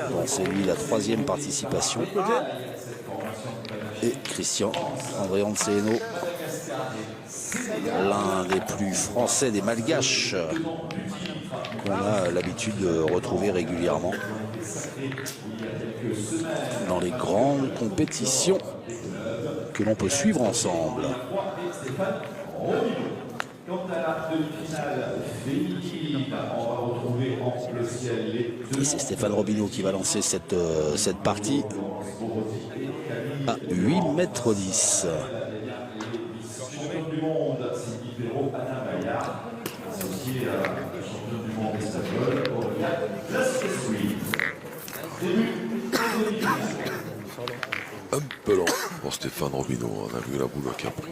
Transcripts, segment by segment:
Bon, c'est lui la 3e participation. Et Christian Andrianseno, l'un des plus français des malgaches qu'on a l'habitude de retrouver régulièrement dans les grandes compétitions que l'on peut suivre ensemble. Et c'est Stéphane Robineau qui va lancer cette partie à 8,10 m. Un peu long pour Stéphane Robineau. On a vu la boule qui a pris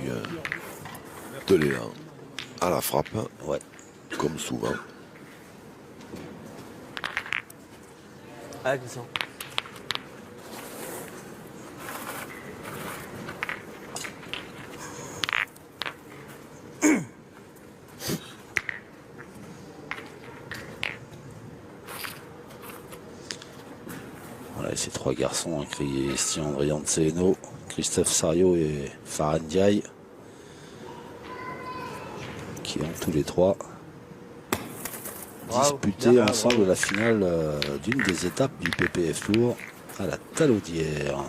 de l'élan à la frappe, ouais, comme souvent. Ah, Christian. Voilà, ces trois garçons, Christian Andrianseno, Christophe Sario et Farhan Ndiaye, qui ont tous les trois disputé ensemble la finale d'une des étapes du PPF Tour à la Talaudière.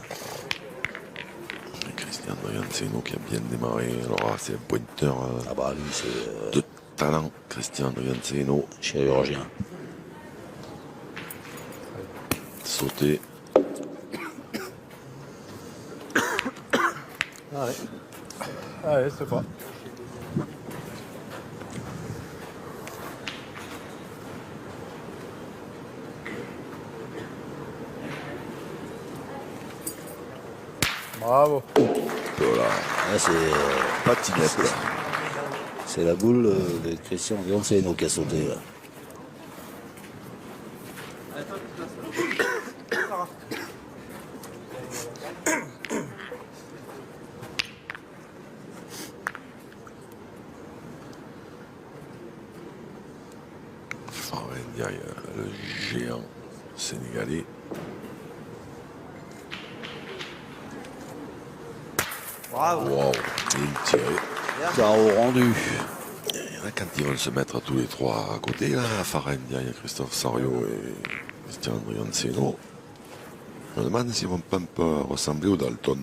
Christian Andrianseno qui a bien démarré. Alors c'est un pointeur lui, de talent, Christian Andrianseno. Chirurgien. Sauté. Allez, c'est pas. Bravo. Voilà. Là, c'est patinette. C'est la boule de Christian Andrianseno qui a sauté là. Farhan Ndiaye, le géant sénégalais. Bravo. Wow, bien tiré. Carreau rendu. Et là, quand ils vont se mettre tous les trois à côté, là, Farhan Ndiaye, Christophe Sario et Christian Andrianseno, je me demande s'ils vont pas un peu ressembler aux Dalton.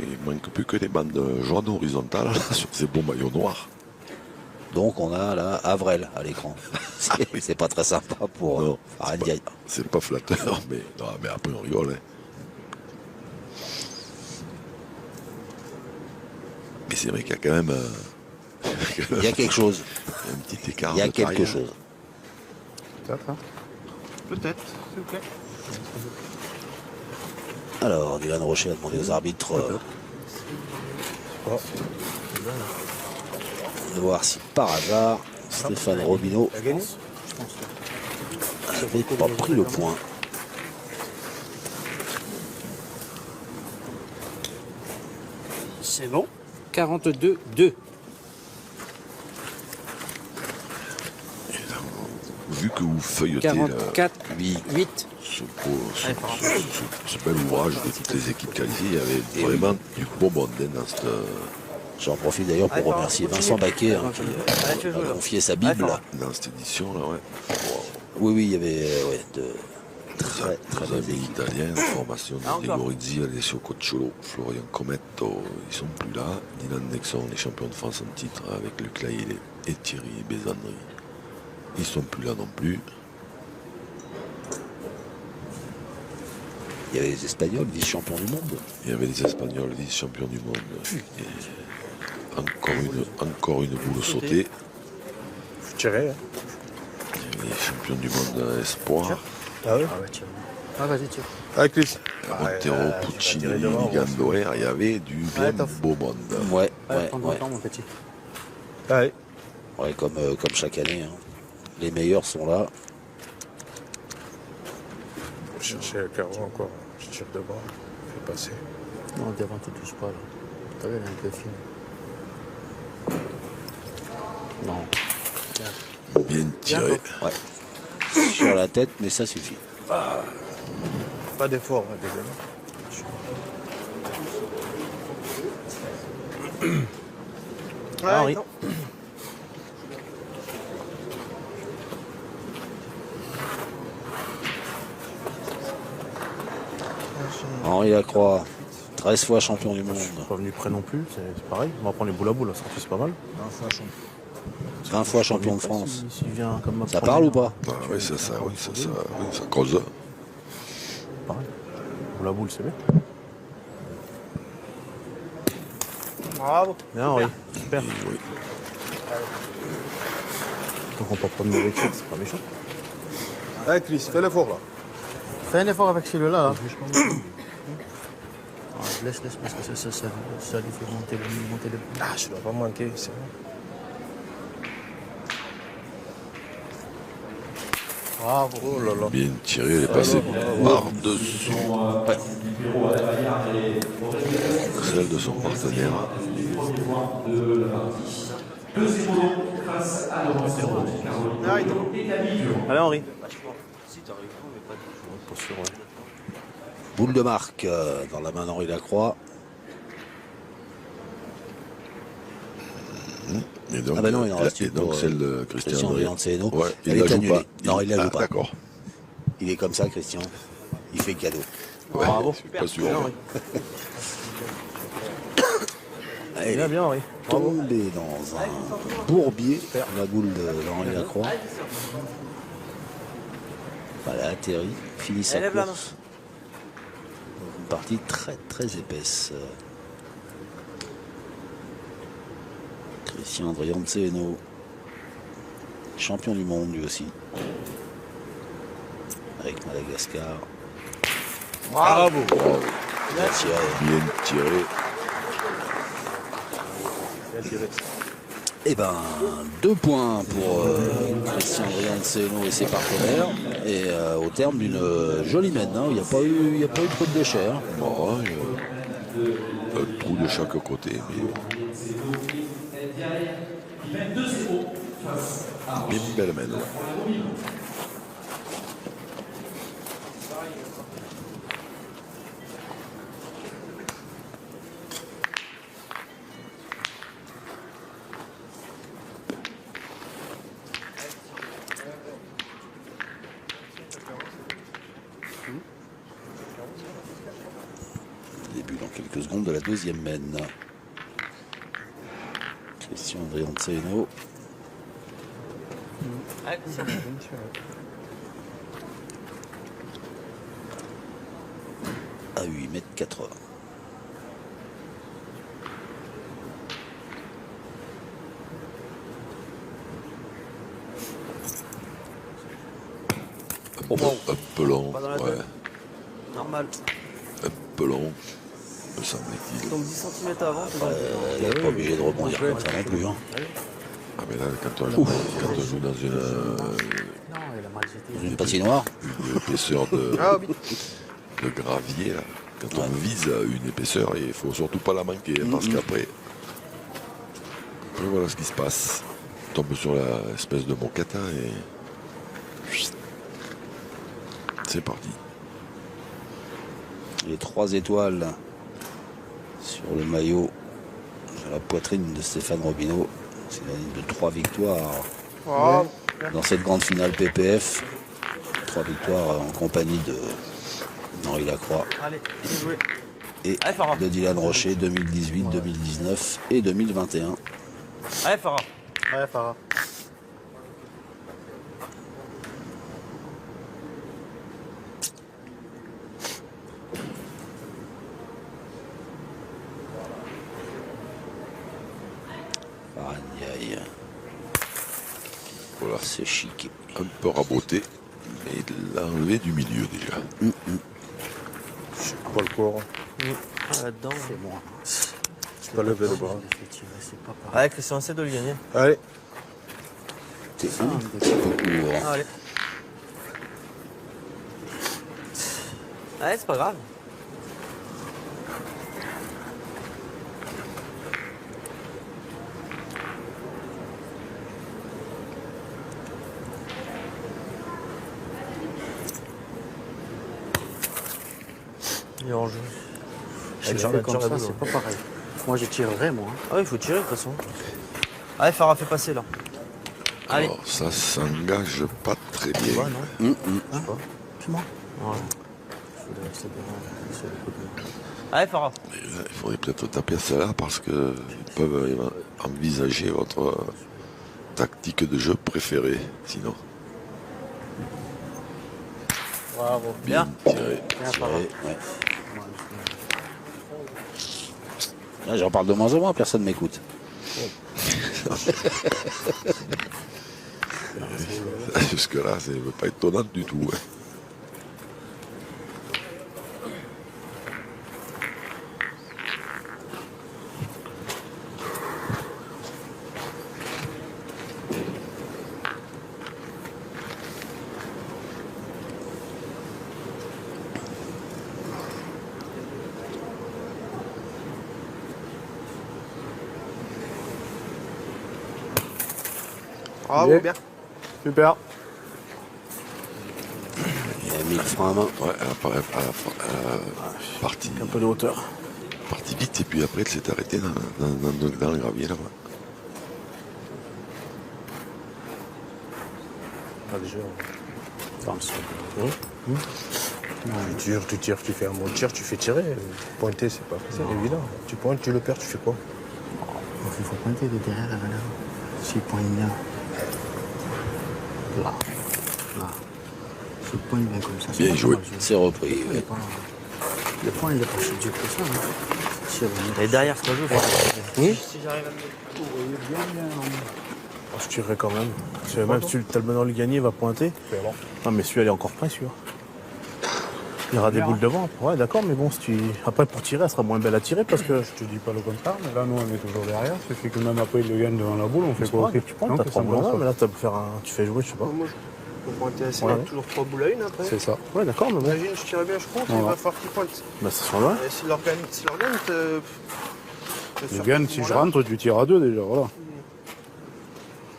Il manque plus que des bandes jaunes horizontales sur ces beaux maillots noirs. Donc on a là Avrel à l'écran. C'est pas très sympa pour Farhan Ndiaye. C'est pas flatteur, mais, non, mais après on rigole. Hein. Mais c'est vrai qu'il y a quand même... il y a quelque chose. Il y a un petit écart. Il y a de quelque taille. chose. Peut-être, hein. Peut-être, s'il vous plaît. Alors, Dylan Rocher a demandé aux arbitres de voir si par hasard Stéphane Robineau n'avait pas pris le point. C'est bon. 42-2. Vu que vous feuilletez 44, 8. ce bel ouvrage de toutes les équipes qualifiées, il y avait vraiment du beau monde dans cette... J'en profite d'ailleurs pour remercier Vincent Baquet qui a confié sa Bible. Dans cette édition, là, ouais. Oui, il y avait de très Très belles amis équipes. italiens, formation de Gregorizzi, Alessio Cocciolo, Florian Cometto, ils sont plus là. Dylan Nexon, les champions de France en titre avec Luc Laïlé et Thierry Bézandry. Ils sont plus là non plus. Il y avait les Espagnols, vice-champions du monde. Il y avait les Espagnols, vice-champions du monde. Et encore une boule sautée. Je tirais, hein. Il y avait les champions du monde espoir. Ah oui. Ah, vas-y, tire. Avec Chris. Montero, Puccinelli, Gandoer, il y avait du bien beau monde. Ouais. Prends ton temps, mon petit. Allez. Ouais, comme chaque année. Hein. Les meilleurs sont là. Je cherchais le carreau encore. Je tire de bas. Fais passer. Non, devant, tu touches pas, là. T'as vu, elle est un peu fine. Non. Bien tiré. Ouais. Sur la tête, mais ça suffit. Pas d'effort, hein, désolé. Henri. Non. Henri Lacroix, 13 fois champion du monde. Je suis pas venu près non plus, c'est pareil. On va prendre les boules à boules, la sortie c'est pas mal. 20 fois champion de France. S'il vient comme ma Ça première, parle ou pas? Ah, oui, ça creuse. Pareil. Boule à boule, c'est bien. Bravo. Bien, Henri. Super. Oui. Tant qu'on peut pas de mauvais tir, c'est pas méchant. Allez, Chris, fais l'effort là. Fais un effort avec celui-là. Là. Laisse, parce que ça lui fait monter le... Ah, je dois pas manquer, c'est bon. Bravo. Oh là là. Bien tiré, elle est passée par-dessus. Celle de son partenaire. Allez, Henri. Boule de marque dans la main d'Henri Lacroix. Et donc, Ah bah non, il en reste et une donc pour, celle de Christian André. Andrianceno. Ouais, Elle il la est joue annulée. pas. Non, il la joue pas. D'accord. Il est comme ça, Christian. Il fait cadeau. Ouais, Bravo. je suis pas sûr. Bien, Henri. Elle Bien, est bien, Henri. tombée dans un bourbier, la boule d'Henri Lacroix. Voilà, atterri, finit sa course. Dans une partie très très épaisse. Christian Andrianceno, champion du monde lui aussi. Avec Madagascar. Bravo. Bien tiré. Bien tiré. Eh ben, 2 points pour Christian Andrianceno et ses partenaires. Et au terme d'une jolie mène, hein, il n'y a pas eu trop de déchets. Hein. Bon, un trou de chaque côté. Mais... Bien belle mène. Ouais. Début dans quelques secondes de la deuxième mène. Christian Andrianceno. À 8,80 m. Un peu long. Pas dans la Ouais. tête. Normal. Un peu long, me semble-t-il. Donc 10 cm avant, c'est Il n'est pas obligé de rebondir comme ça non plus. Hein. Ah mais là, quand on joue dans une Non, il a mal jeté. Une patinoire. épaisseur de, Ah oui. de gravier, là, quand on vise à une épaisseur, il faut surtout pas la manquer, parce qu'après, voilà ce qui se passe. On tombe sur la espèce de moquette et c'est parti. Les 3 étoiles sur le maillot, sur la poitrine de Stéphane Robineau. C'est la ligne de 3 victoires Bravo. dans cette grande finale PPF. 3 victoires en compagnie de Henri Lacroix Allez, bien joué. et Allez, Farah. de Dylan Rocher 2018, 2019 et 2021. Allez, Farah. Ouais, Farah. Aïe, aïe. Voilà, C'est chic. un peu raboté, mais il l'a enlevé du milieu déjà. Pas le corps. Là-dedans, c'est moi. Tu peux lever le bras. C'est pas pareil. Allez, Christian, essaie de le gagner. Allez. T'es un petit peu court. Allez. Allez, c'est pas grave. Il est en jeu. Avec J'ai Jordan fait comme sur la ça, boule, c'est pas pareil. Moi, j'ai tirerai, moi. Ah oui, il faut tirer de toute façon. Allez, Farah, fais passer là. Allez. Alors ça s'engage pas très bien. Ouais, non. C'est moi. Ouais. Allez, Farah. Il faudrait peut-être taper à celle-là parce qu'ils peuvent envisager votre tactique de jeu préférée. Sinon, Bravo. bien tiré. Ouais. Là, j'en parle de moins en moins, personne ne m'écoute. Jusque-là, c'est pas étonnant du tout. Ouais. Bravo, bien. Super. Il a mis le frein à main. Ouais, elle a parti, Un peu de hauteur. parti vite et puis après elle s'est arrêtée dans le gravier là-bas. Pas déjà. Enfin, tu tires, tu fais un bon tir, tu fais tirer. Pointer, c'est pas facile, évident. Tu pointes, tu le perds, tu fais quoi? Il faut pointer de derrière, là. S'il pointe bien. Là. Là. S'il pointe bien comme ça. c'est Bien pas joué. mal, C'est repris. Il est Ouais. pas- Le point, il est pas si dur que ça. Hein. Si, Et derrière, c'est pas joué. Oui. Si j'arrive à me Je tirerai quand même. Parce que même si tu as le menant le gagner, il va pointer. Non, mais celui-là, il est encore prêt, celui-là. Il y aura des boules devant. Ouais, d'accord, mais bon, si tu... après, pour tirer, elle sera moins belle à tirer parce que. Je te dis pas le contraire, mais là, nous, on est toujours derrière. Ça fait que même après, il le gagne devant la boule, on fait C'est quoi pas grave, tu pointes, Non, t'as que 3 ça me boules en main, lance mais là, tu faire un... tu fais jouer, je sais pas. Moi, je peux pointer assez Ouais. bien, toujours 3 boules à une après. C'est ça. Ouais, d'accord, mais bon. Imagine, je tire bien, je compte, il va falloir qu'il pointe. Bah, ça sera loin. Et s'il organise, Le gagne, si je rentre, tu tires à 2 déjà, voilà.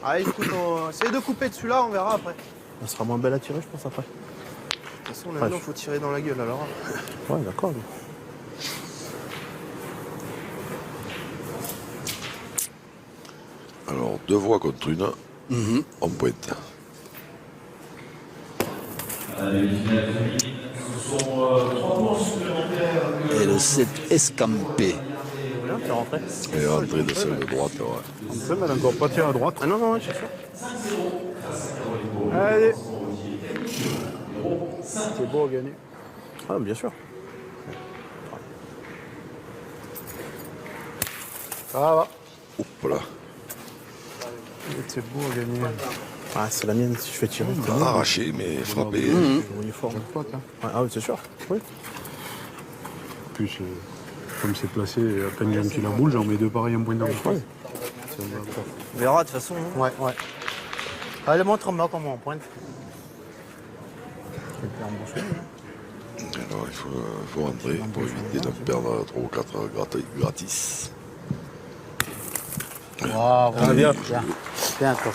Ah, écoute, on essaye de couper de celui-là, on verra après. De Elle sera moins belle à tirer, je pense, après. toute façon, là, il faut tirer dans la gueule alors. Ouais, d'accord. mais- Alors, 2 voix contre une, on pointe. Et le 7 escampé. Bien, t'es rentré. Et André de celle de droite, ouais. Après, mais elle a encore pas tiré à droite. Ah non, non, c'est sûr. Allez. C'est beau à gagner. Ah, bien sûr. Ça va. Hop là. C'est beau à gagner. Ah, c'est la mienne si je fais tirer. Arraché, mais frappé. Mon uniforme. Pote, hein. Ouais, ah oui, c'est sûr. Oui. En plus, comme c'est placé, à peine j'ai un petit la boule, j'en mets 2 pareils en point d'avance. Ouais. On verra de toute façon. hein. Ouais, ouais. Allez, montre-moi comment on pointe. Alors, il faut rentrer pour éviter de perdre 3 ou 4 gratis. Bravo. Ah, bien. Bien, toi.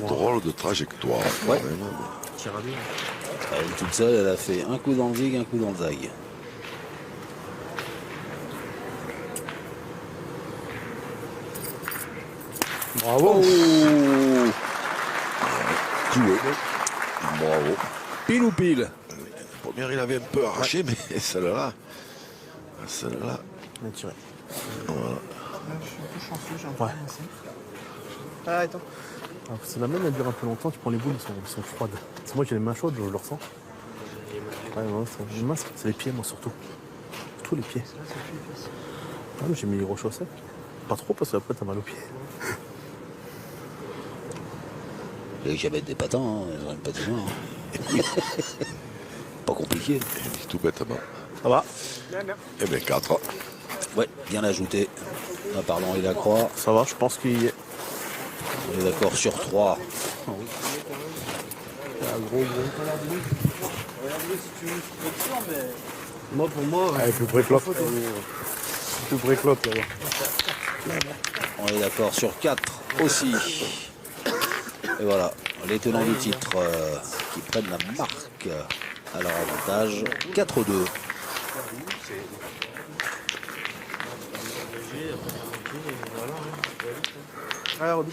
Drôle de trajectoire. Ouais. Quand même. Tire à deux. Elle est toute seule, elle a fait un coup dans le zig, un coup dans le zag. Bravo. Joué. Bravo. Pile ou pile? La première, il avait un peu arraché, mais celle-là. Celle-là. Bien tiré. Voilà. Je suis un peu chanceux, j'ai un peu Ouais. commencé. Ah, attends. Ah, c'est la même, elle dure un peu longtemps, tu prends les boules, elles sont froides. C'est moi qui ai les mains chaudes, je le ressens. Ouais, ouais, les mains, c'est les pieds, moi surtout. Surtout les pieds. Ah, mais j'ai mis les gros chaussettes. Pas trop parce que après t'as mal aux pieds. Les diabète des patins, ils ont une patinoire. Pas compliqué. C'est tout bêtement. Ça va? Eh bien, 4. Ouais, bien ajouté. Ah, pardon, il a croix. Ça va, je pense qu'il y est. On est d'accord sur 3. Moi, pour moi, Allez, plus près que l'autre. Plus près que l'autre, là-bas. On est d'accord sur 4 aussi. Et voilà, les tenants du titre qui prennent la marque. donc à leur avantage 4-2. Allez, Roby.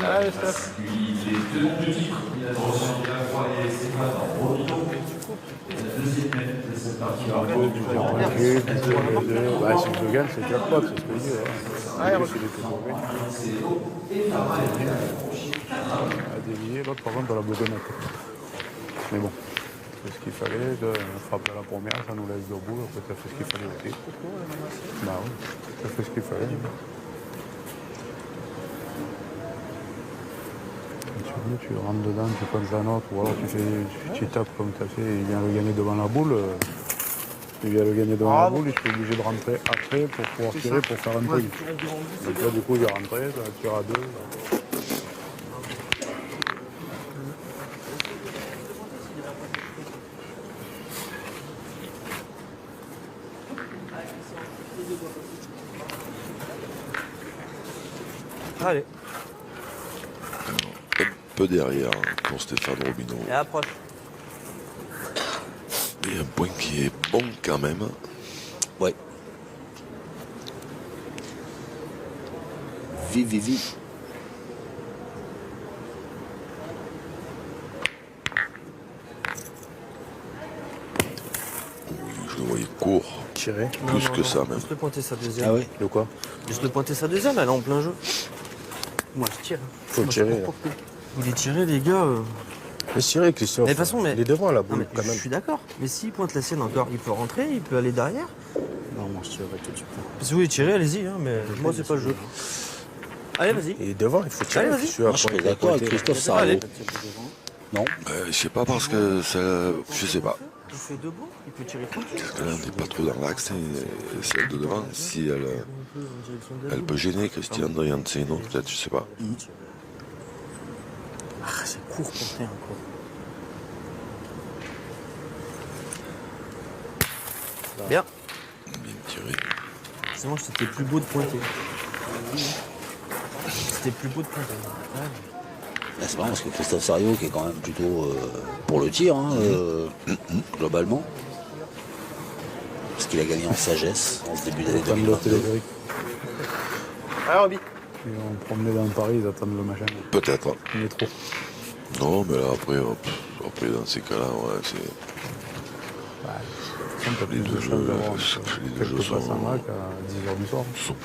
Allez, Steph. Bah, si je gagne, c'est jackpot, c'est ce que je dis. Allez, S'il était mauvais. À dévier, l'autre, par contre, dans la bougonnette. Mais bon, c'est ce qu'il fallait. Frapper à la première, ça nous laisse debout. Après, ça fait ce qu'il fallait aussi. Bah oui, ça fait ce qu'il fallait. Tu rentres dedans, tu penses à un autre, ou alors tu tapes comme tu as fait, il vient le gagner devant la boule. Il vient le gagner devant la boule, il est obligé de rentrer après pour pouvoir tirer, pour faire un truc. Donc là, du coup, il est rentré, ça tire à 2. Allez, Un peu derrière pour Stéphane Robineau. et approche. Et un point qui est bon quand même. Ouais. Vive. Je le voyais court. Tirer. Plus que ça, même. Juste de pointer sa deuxième. Ah oui. De quoi? Juste de pointer sa deuxième, elle est en plein jeu. Moi, je tire. Faut tirer. Là. Vous les tirez, les gars. Mais tirer, Christophe. Mais de toute façon, mais- Il est devant la Non, boule, mais quand je même. suis d'accord. Mais s'il pointe la sienne encore, il peut rentrer, il peut aller derrière. Non, moi, je tirerai tout de suite. Si vous voulez tirer, allez-y, hein, mais moi, c'est pas le jeu. Allez, vas-y. Il est devant, il faut tirer. Allez, vas-y. Qu'est-ce que tu Moi, veux je serais après, d'accord avec pointer, Christophe Allez. Sarraud. Non. Je sais pas parce que ça. Je sais pas. Il fait debout, il peut tirer tranquille. Parce que là, on n'est pas trop dans l'axe. Et celle de devant, si elle peut gêner Christian Drianceno, peut-être, je sais pas. Ah, c'est court porté encore. Bien. Bien tiré. C'est moi, c'était plus beau de pointer. C'était plus beau de pointer. Là, c'est marrant parce que Christophe Sarraud qui est quand même plutôt pour le tir, hein, globalement. Parce qu'il a gagné en sagesse en ce début d'année Comme le 2022. téléphérique. Allez, Roby. Ils vont promener dans Paris, ils attendent le machin. Peut-être. Le métro. Non, mais là, après dans ces cas-là, ouais, c'est. T'as plus Les de deux chances jeux, d'avoir les deux quelques jeux passes sont- en rack à 10h du soir. sont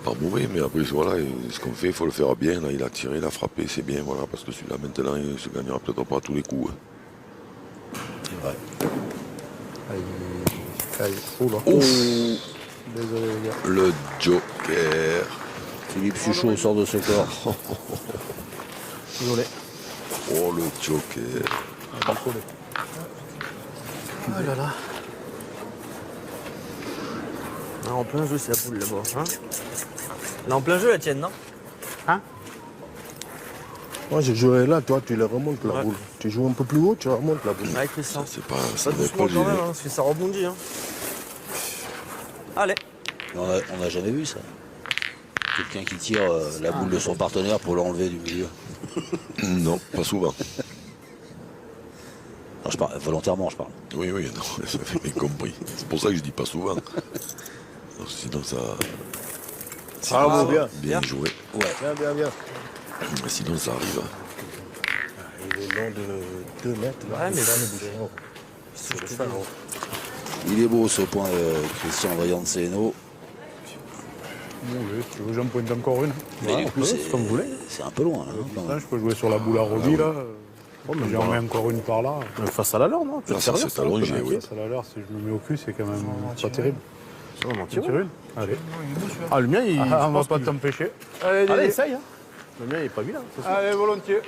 pas mauvais, mais après, voilà, ce qu'on fait, il faut le faire bien. Là, il a tiré, il a frappé, c'est bien, voilà, parce que celui-là, maintenant, il se gagnera peut-être pas à tous les coups. C'est vrai. Aïe. Oh là. Désolé, les gars. Le Joker. Philippe Suchot sort de ce corps. Désolé. Oh, le Joker. Oh là là. Ah, en plein jeu, c'est la boule là-bas. Hein, elle est en plein jeu, la tienne, non? Moi, je jouerais là, toi, tu les remontes la Ouais. boule. Tu joues un peu plus haut, tu remontes la boule. Avec Christian. C'est pas. Ça Ça n'est doucement pas quand même, gêné. hein, parce que ça rebondit. Hein. Allez. On n'a jamais vu ça. Quelqu'un qui tire la boule de son partenaire pour l'enlever du milieu. Non, pas souvent. Non, je parle volontairement, je parle. Oui, non, ça fait bien compris. C'est pour ça que je dis pas souvent. Non, sinon, ça. Bravo, bien. Bien joué. Bien. Sinon, ça arrive. Il est long de 2 mètres. Là. Ouais, mais ça, là, le bouchon. C'est le fin, hein. Il est beau ce point Christian Drianceno. Oui, si tu veux, j'en pointe encore une. Mais du coup, c'est comme vous voulez. C'est un peu loin là. quand même. Là, je peux jouer sur la boule à Roby, là. J'en mets encore une par là. Face à la leur, non? Tu Là, veux ça, servir, c'est allongé, oui. Ça a l'air, si je me mets au cul, c'est quand même pas terrible. Ça va m'en Tu tirer. tires une? Allez. Ah, le mien, il. On je va pense pas qu'il- t'empêcher. Allez, essaye. Hein. Le mien, il est pas vilain. c'est ça. Allez, volontiers.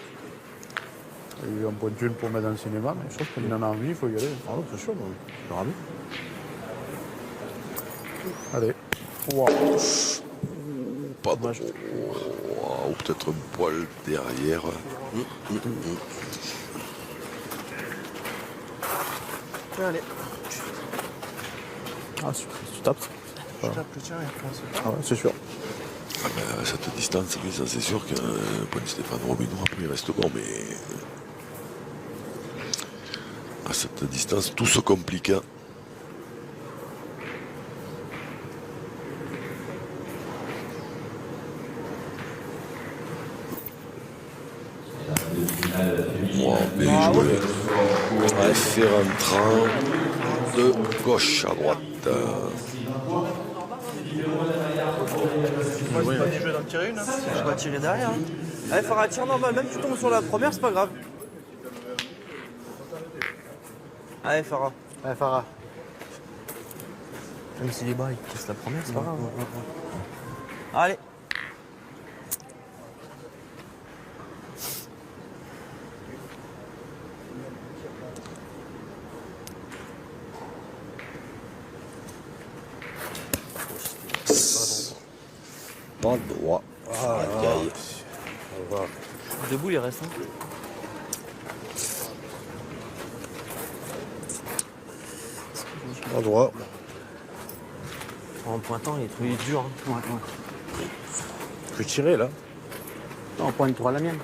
Il en pointe une pour mettre dans le cinéma, mais je pense qu'il en a envie, il faut y aller. Ah non, c'est chaud, donc. Je ramène. Allez. Pas de... Ou peut-être un poil derrière. Allez. Ah, tu tapes. Je tape le tien et après on se Ah ouais, c'est sûr. Ah ben, à cette distance, oui, ça c'est sûr que point de Stéphane Robineau, après il reste bon, mais à cette distance, tout se complique. Hein. Wow, bien joué. Faire un train de gauche à droite. Je vais en tirer une. Je vais tirer derrière. Hein. Allez, faire un tir normal, même si tu tombes sur la première, c'est pas grave. Allez, Farah. Allez, Farah. Même si les bras ils cassent la première, c'est pas grave. Allez. Pas de droit. Aïe, aïe. Debout, il reste. Hein. À droit. En pointant, il est dur. Hein. Je peux tirer là. Non, pointe droit à la mienne.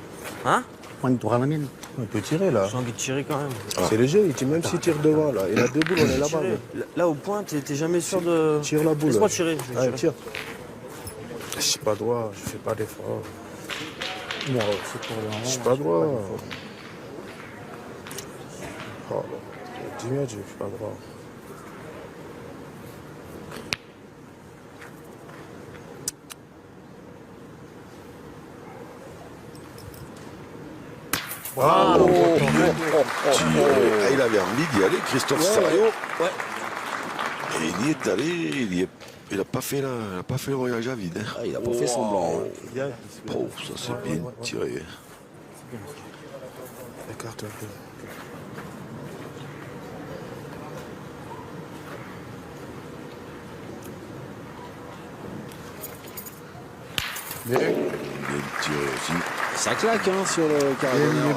Hein? Pointe droit à la mienne. On peut tirer là. J'ai envie de tirer quand même. C'est léger, même s'il tire devant là. Il a deux boules, on est là-bas. Tirer. Là, au point, t'es jamais sûr de. Tire la boule. Laisse-moi tirer. Je vais Allez, tirer. tire. Je suis pas droit, je fais pas d'effort. Moi, c'est pour le moment. Je suis pas droit. Oh, 10 mètres, je suis pas droit. Bravo. Il avait envie d'y aller, Christophe Sario. Ouais. Et il y est allé, il n'a pas fait le voyage à vide. Hein. Ah, il a pas fait semblant. Hein. Oh, ça c'est bien tiré. Écarte un peu. Bien. Bien tiré aussi. Ça claque hein, sur le carabineur.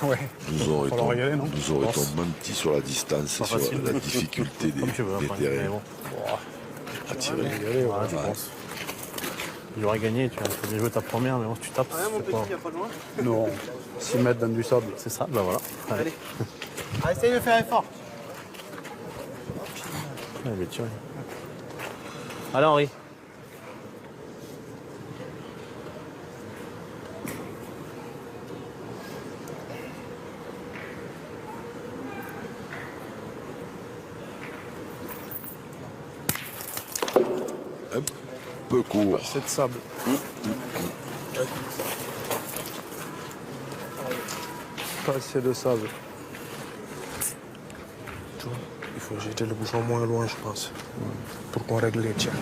Ouais. Nous aurait-on menti sur la distance et sur facile. la difficulté des Tu veux après. Mais terrains bon. à tirer. Voilà, je pense. Il aurait gagné, tu as bien joué ta première, mais bon, si tu tapes, Ah, mon c'est petit, pas... il n'y a pas de loin. Non. 6 mètres dans du sable. C'est ça, bah voilà. Allez. Allez. Ah, essaye de faire effort. Ouais, mais tiens. Allez, Henri. Un peu court. C'est de sable. Pas assez de sable. Il faut jeter le bouchon moins loin, je pense, pour qu'on règle les tirs.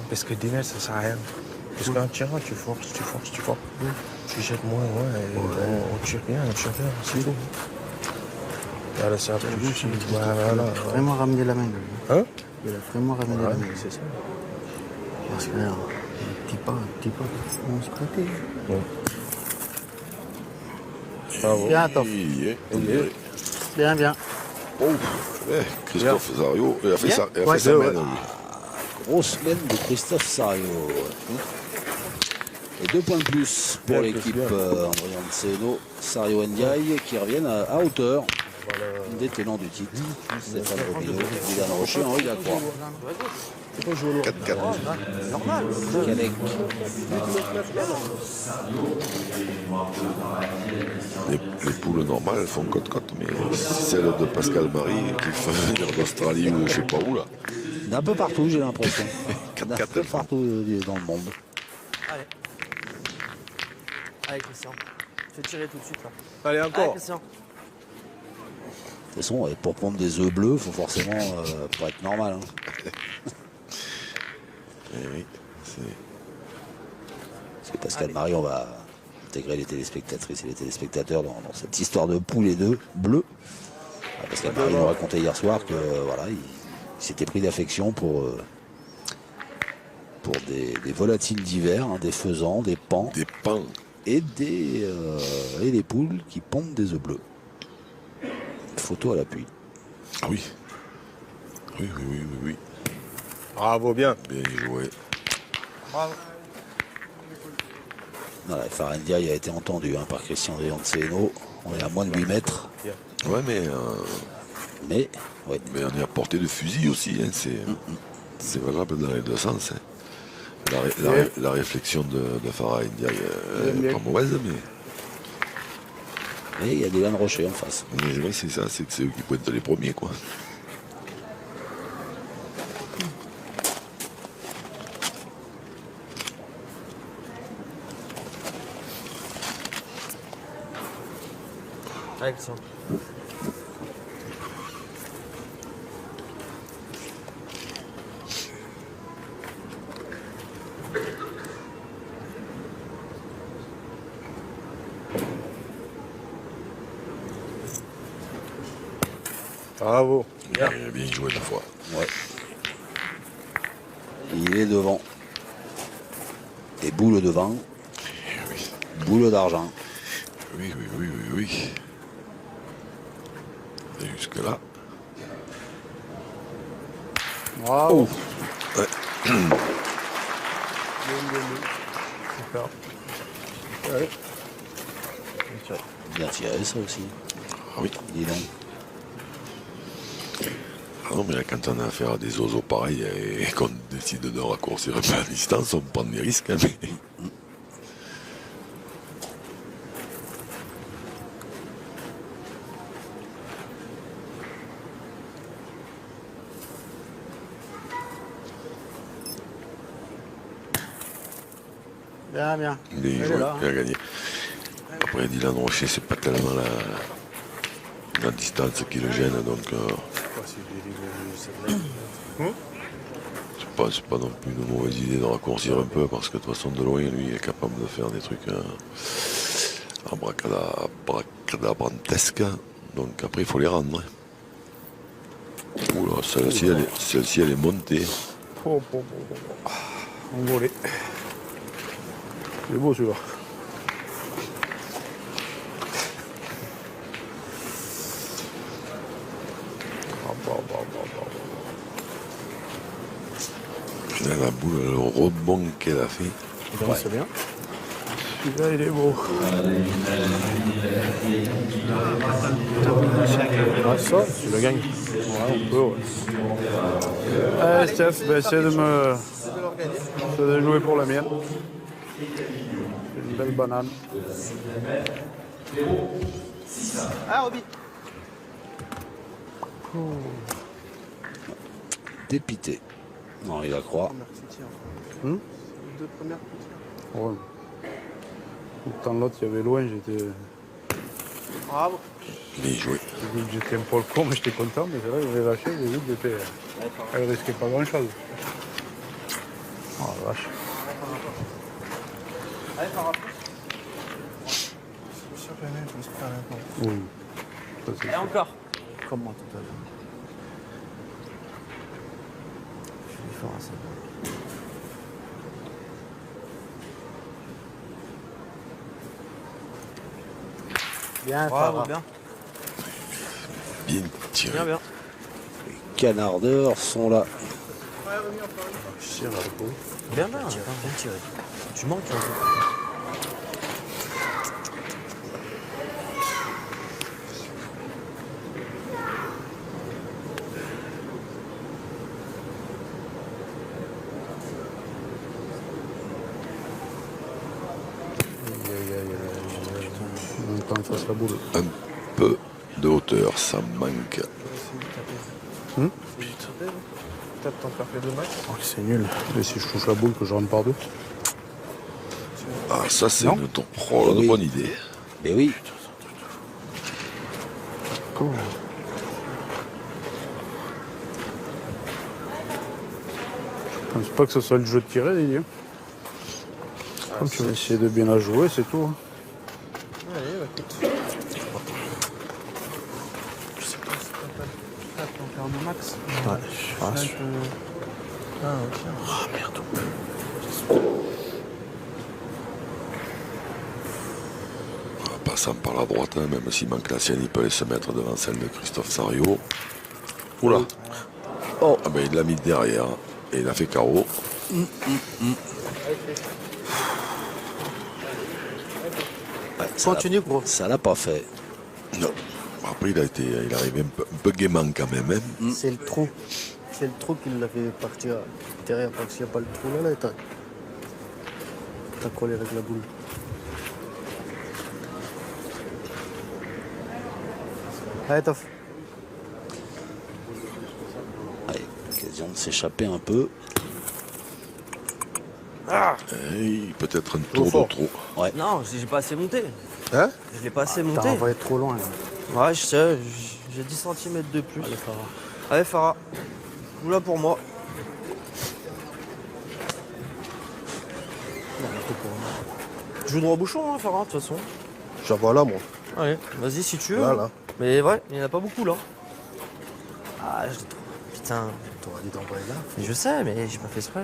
Parce que dîner, ça sert à rien. Parce qu'en tirant, tu forces. Tu jettes moins loin et on tire rien, c'est tout. Voilà, c'est un peu voilà. Vraiment ramener la main. Lui. Hein? Il a vraiment ramené la main. C'est ça. Parce que là, un petit pas, on se prêtait. Bravo. Bien, top. Bien, bien. Oh, ouais, Christophe Sario, il a fait ça. Il a Ouais, fait sa ouais. main, lui. Grosse semaine de Christophe Sario. Et 2 points de plus pour l'équipe Andrian Seno, Sario Ndiaye qui reviennent à hauteur des tenants du titre. Stéphane Robineau, Dylan Rocher, Henri Lacroix. 4-4. Normal. Canek. Les poules normales, elles font côte-côte, mais celle de Pascal Marie, qui fait venir d'Australie ou je sais pas où, là. D'un peu partout, j'ai l'impression. D'un 4-4, peu partout dans le monde. Allez. Allez, Christian. Fais tirer tout de suite là. Allez, Allez, encore. Christian. De toute façon, pour pondre des œufs bleus, il faut forcément pas être normal. Hein. Eh oui, c'est... Parce que Pascal Marie, on va intégrer les téléspectatrices et les téléspectateurs dans cette histoire de poules et d'œufs bleus. Pascal Marie nous racontait hier soir que voilà, il s'était pris d'affection pour des volatiles d'hiver, hein, des faisans, des pans Des pans. et des poules qui pondent des œufs bleus. Photo à l'appui. Ah oui. Oui. Bravo, bien. Bien joué. Bravo. Voilà, Farendia il a été entendu par Christian Leonceno. On est à moins de 8 mètres. Ouais, mais Oui. on est à portée de fusil aussi. Hein. C'est valable dans les deux sens. Hein. La réflexion de Farah India est pas mauvaise, Et il y a Dylan Rocher en face. mais c'est ça, c'est que c'est eux qui pointent les premiers, quoi. Alexandre. Bravo. Bien joué une fois. Ouais. Il est devant. Et boule devant. Oui, Boule d'argent. oui. Et jusque-là. Bravo. Ouais. Super. Allez. Bien tiré ça aussi. Ah oui. Dis donc. Ah non, mais là, quand on a affaire à des oiseaux pareils et qu'on décide de raccourcir un peu la distance, on prend des risques. Hein, mais... Bien, bien. Bien joué, bien gagné. Après, Dylan Rocher, c'est pas tellement la distance qui le gêne, donc c'est pas non plus une mauvaise idée de raccourcir un peu, parce que de toute façon, de loin, lui, il est capable de faire des trucs abracadabrantesques. Donc après, il faut les rendre. Oula, celle-ci, elle est montée. Envolé. C'est beau celui-là. Là, la boule, le rebond qu'elle a fait. C'est bien. Celui-là, il est beau. Ouais, ça, tu le gagnes. Ouais, on peut, ouais. Allez, Steph, essaie de jouer pour la mienne. Une belle banane. Ah, Roby. Dépité. Non, il la croit. Les deux premières petits. Ouais. Autant l'autre, il y avait loin, j'étais. Bravo. Bien joué. J'ai vu que j'étais un peu le con, mais j'étais content. Mais c'est là, j'ai lâché, j'ai vu que j'étais. Elle risquait pas grand-chose. Oh la vache. Allez, Farah. Je suis sûr que la même, je me suis fait maintenant. Oui. Ça, c'est Et encore. Comme moi tout à l'heure. Je suis fort à ça. Bien, Bravo, Farah. bien. Bien tiré. Bien, bien. Canardeurs sont là. Je tire à la peau. Bien, bien. Bien tiré. Tu manques un peu. En même temps, il fasse la boule. Un peu de hauteur, ça manque. Peut-être t'en faire les deux matchs. Oh, c'est nul. Et si je touche la boule, que je rentre par deux. Ah, ça, c'est Non. une Oui. bonne idée. Mais oui. Cool. Je pense pas que ce soit le jeu de tirer, Didier. Comme tu vas essayer de bien la jouer, c'est tout. Allez, bah écoute. Je sais pas si t'as pas le faire de max. Ouais, je suis Ah, ok. Ah merde. En passant par la droite, hein, même s'il manque la sienne, il peut aller se mettre devant celle de Christophe Sario. Oula. Oh. Ah ben, il l'a mis derrière. Et il a fait carreau. Ouais, Continue, gros. Ça l'a pas fait. Non. Après, il arrivé un peu gaiement quand même. Hein. C'est le trou. C'est le trou qui l'a fait partir derrière, parce qu'il n'y a pas le trou là, t'as collé avec la boule. Allez, Toff. Allez, occasion de s'échapper un peu. Et peut-être un tour de trop. Ouais. Non, j'ai pas assez monté. Hein? Je l'ai pas assez T'as monté. envoyé trop loin. Là. Ouais, je sais, j'ai 10 cm de plus. Allez, Farah. Allez, Farah. Oula pour moi. Non, mais pour moi. Je joue droit au bouchon, hein, Farah, de toute façon. J'en vois là, moi. Allez, vas-y si tu veux. Là, là. Mais ouais, il n'y en a pas beaucoup là. Ah, je l'ai trop. Putain. T'aurais dit d'envoyer là. Mais je sais, mais j'ai pas fait exprès.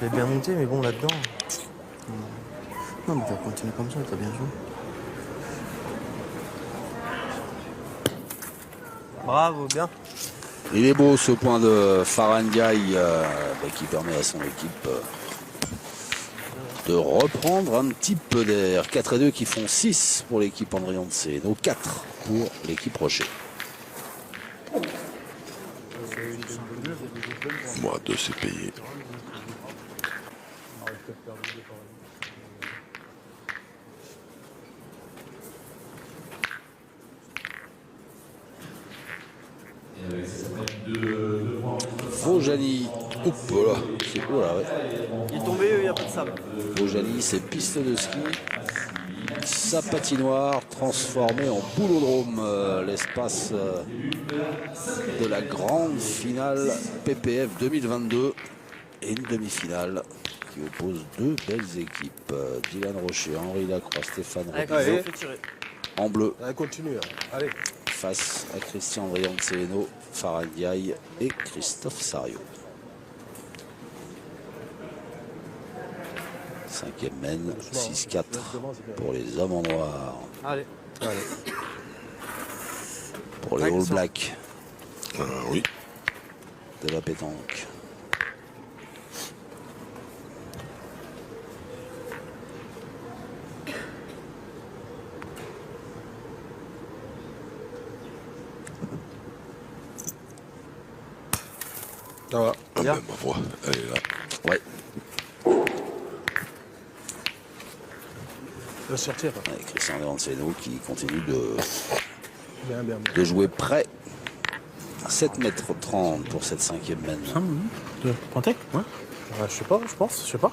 Je l'ai bien monté, mais bon, là-dedans. Non, mais tu vas continuer comme ça, t'as bien joué. Bravo, bien. Il est beau ce point de Farah Ndiaye qui permet à son équipe de reprendre un petit peu d'air. 4-2 qui font 6 pour l'équipe Andrian de Séno, 4 pour l'équipe Rocher. Moi, 2, c'est payé. Vojani, Voilà. oh là, ouais. Il est tombé, il n'y a pas de sable. Vojani, c'est piste de ski. Sa patinoire transformée en boulodrome, l'espace de la grande finale PPF 2022 et une demi-finale qui oppose deux belles équipes. Dylan Rocher, Henri Lacroix, Stéphane Allez, Robineau, on fait tirer. en bleu Allez, continue. Hein. Allez. face à Christian Andrian de Séno, Farah Ndiaye et Christophe Sario. Cinquième mène, 6-4 pour les hommes en noir. Allez. Pour les All Blacks Oui. de la pétanque. Ça va. Ah Bien. ben, ma voix, elle est là. Ouais, De sortir. avec Christian Andrian qui continue de Bien, bien, bien. de jouer près. 7,30 m pour cette cinquième mène. De Pantec. Ouais. Je sais pas, je pense, je sais pas.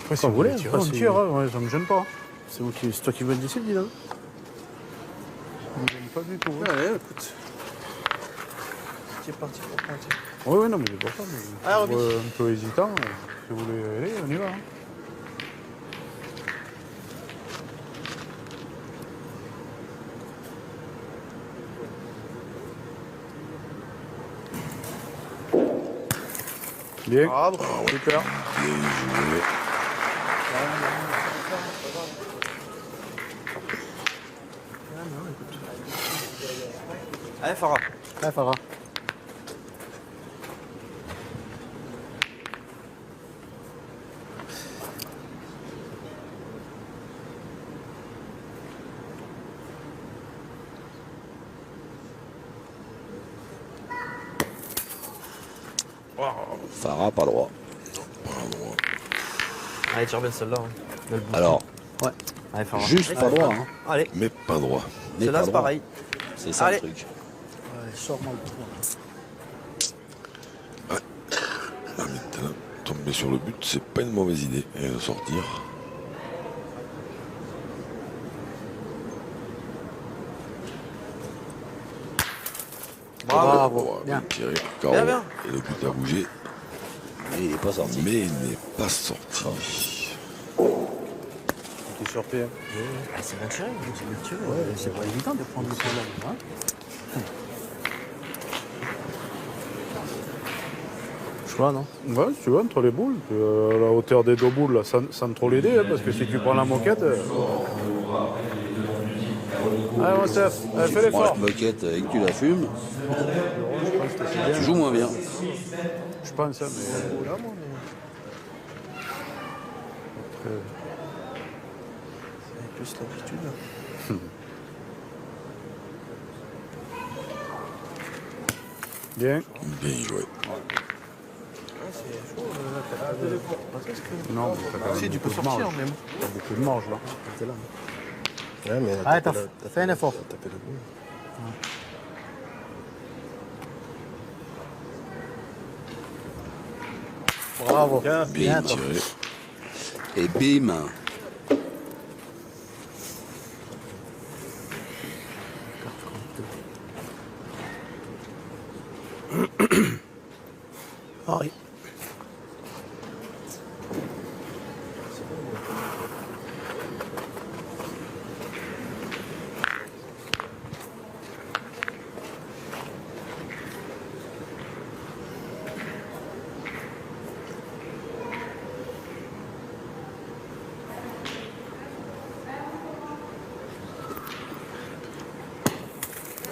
Après, si Quand vous vous voulez, voulez, tirer, après, on c'est- tire, ouais, ça me gêne pas. C'est toi qui veux le décider, Dylan. Ça me gêne pas du tout. Ouais, Allez, écoute. C'est parti pour pointer. ouais, non, mais c'est pour ça. Mais Allez, je Roby. vois un peu hésitant. Si vous voulez aller, on y va. Hein. Bien. Bravo. Super. Bien joué. Allez, Farah. Ah, Farah. Farah, pas droit. Allez, tire bien celle-là. Hein. Le bouchon. Alors, Allez, Farah. juste pas droit. Hein. Allez, Mais pas droit. Mais celle-là, pas c'est droit. pareil. C'est ça Allez. le truc. Sors-moi le trou. Là, maintenant, tomber sur le but, c'est pas une mauvaise idée. Et de sortir. Bravo. Bien tiré. Carreau. Bien, bien. Et le but a bougé. Mais il n'est pas sorti. Mais il n'est pas sorti. T'es surpris. Hein. Ah, c'est bien tiré. C'est bien tiré. Ouais, c'est pas évident de prendre le point là. Hein. Je vois, non? Ouais, si tu veux, entre les boules, à la hauteur des deux boules, là, sans trop l'aider, hein, parce que si tu prends la moquette. Allez, mon chef, allez, fais Tu prends la l'effort. moquette et que tu la fumes, tu joues moins bien. Je pense, hein, mais. Là, moi, mais Après, c'est plus l'habitude. Là. bien. Bien joué. C'est chaud, là, t'as pas presque. Non, mais t'as quand même Si, tu peux beaucoup de sortir, marge. mais bon. T'as beaucoup de marge là. C'est là. Ouais, mais Allez, t'as fait un effort. T'as fait le but. Bravo. Bien toi. tiré. Et bim. Henri.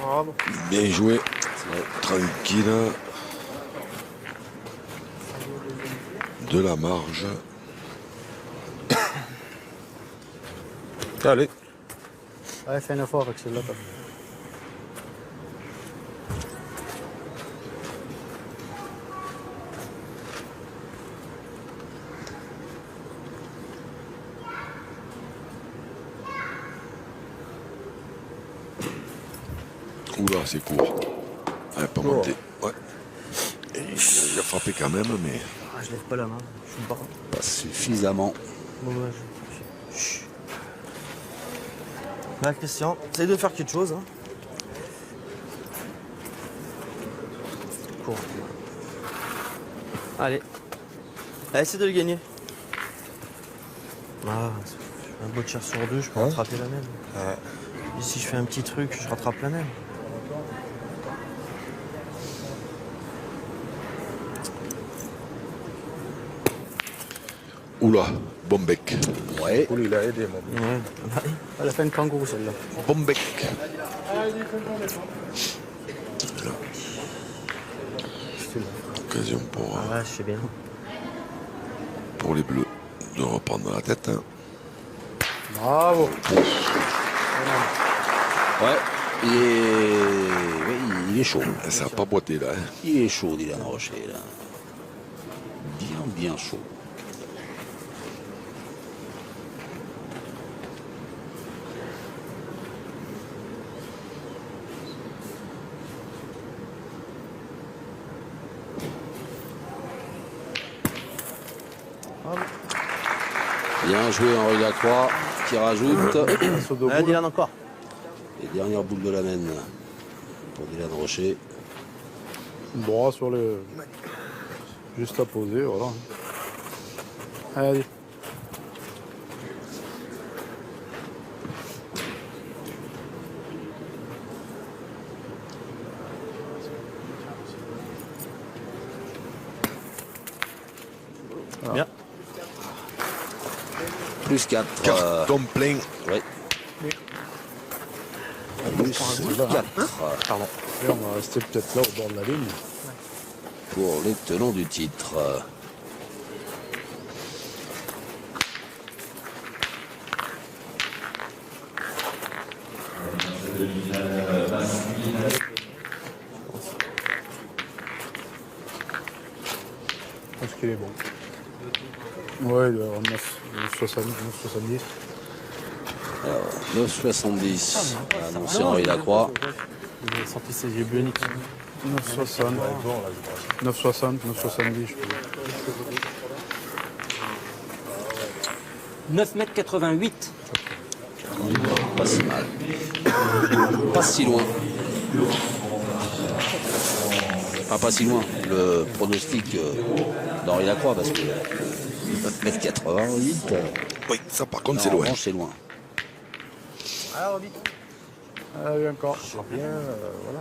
Bravo. Bien joué. Tranquille. De la marge. Allez. Ouais, fais un effort avec celle-là. toi. Oula, c'est court. Ouais, pas monté. Ouais. Et il a frappé quand même, mais. Ah, je lève pas la main. Je suis pas. Pas suffisamment. Dommage. Chut. Là, Christian, essaye de faire quelque chose. Hein. Cours. Allez. Allez, essaye de le gagner. Ah, je fais un beau tir sur deux, je peux rattraper la même. Ouais. Et si je fais un petit truc, je rattrape la même. Oula, bon bec. Ouais. Cool, il a aidé, mon gars. Ouais. Elle a fait une kangourou celle-là. Bon bec. Occasion Ah, je sais bien. pour les Bleus de reprendre la tête. Hein. Bravo. Ouais. Il est chaud. Ça n'a pas boité là. Hein. Il est chaud, Dylan Rocher, là. Bien chaud. Bien joué Henri Lacroix qui rajoute. Allez, Dylan encore. Les dernières boules de la mène pour Dylan Rocher. Droit sur le. Juste à poser, voilà. Allez. Bien. Plus 4. Carton plein. Ouais. Plus 4 Pardon. Et on va rester peut-être là au bord de la ligne. pour les tenants du titre. Je pense qu'il est bon. Ouais, il doit avoir 9,70. Alors, 9,70. Annoncé Henri Lacroix. Il a sorti ses yeux bioniques. 9,60. 9,60, 9,70, je crois. 9,88 m. Pas si mal. Pas si loin. Enfin, pas si loin. Le pronostic d'Henri Lacroix, parce que 9,88 m. Oui, ça par contre c'est En loin. revanche, c'est loin. Alors, vite. Allez, encore. Bien, voilà.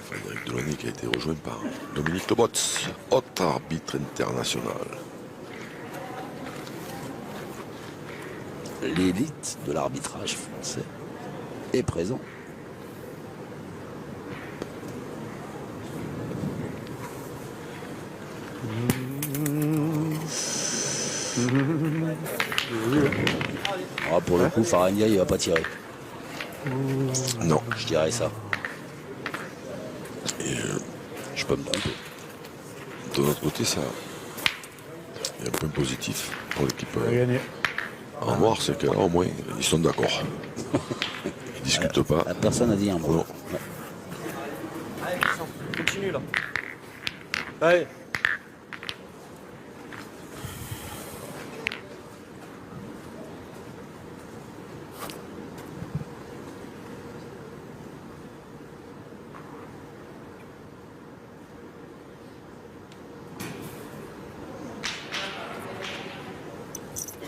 Frédéric Delaunay qui a été rejoint par Dominique Lebots, autre arbitre international. L'élite de l'arbitrage français. est présent. Ah, pour le coup, Faragna, il va pas tirer. Non. Je dirais ça. Et Je peux me tromper. de l'autre côté, ça, il y a un point positif pour l'équipe On a gagné. en noir, c'est que là, au moins, ils sont d'accord. Ils discutent pas. La personne a dit un mot. Non. Ouais. Allez, Christian, continue là. Allez.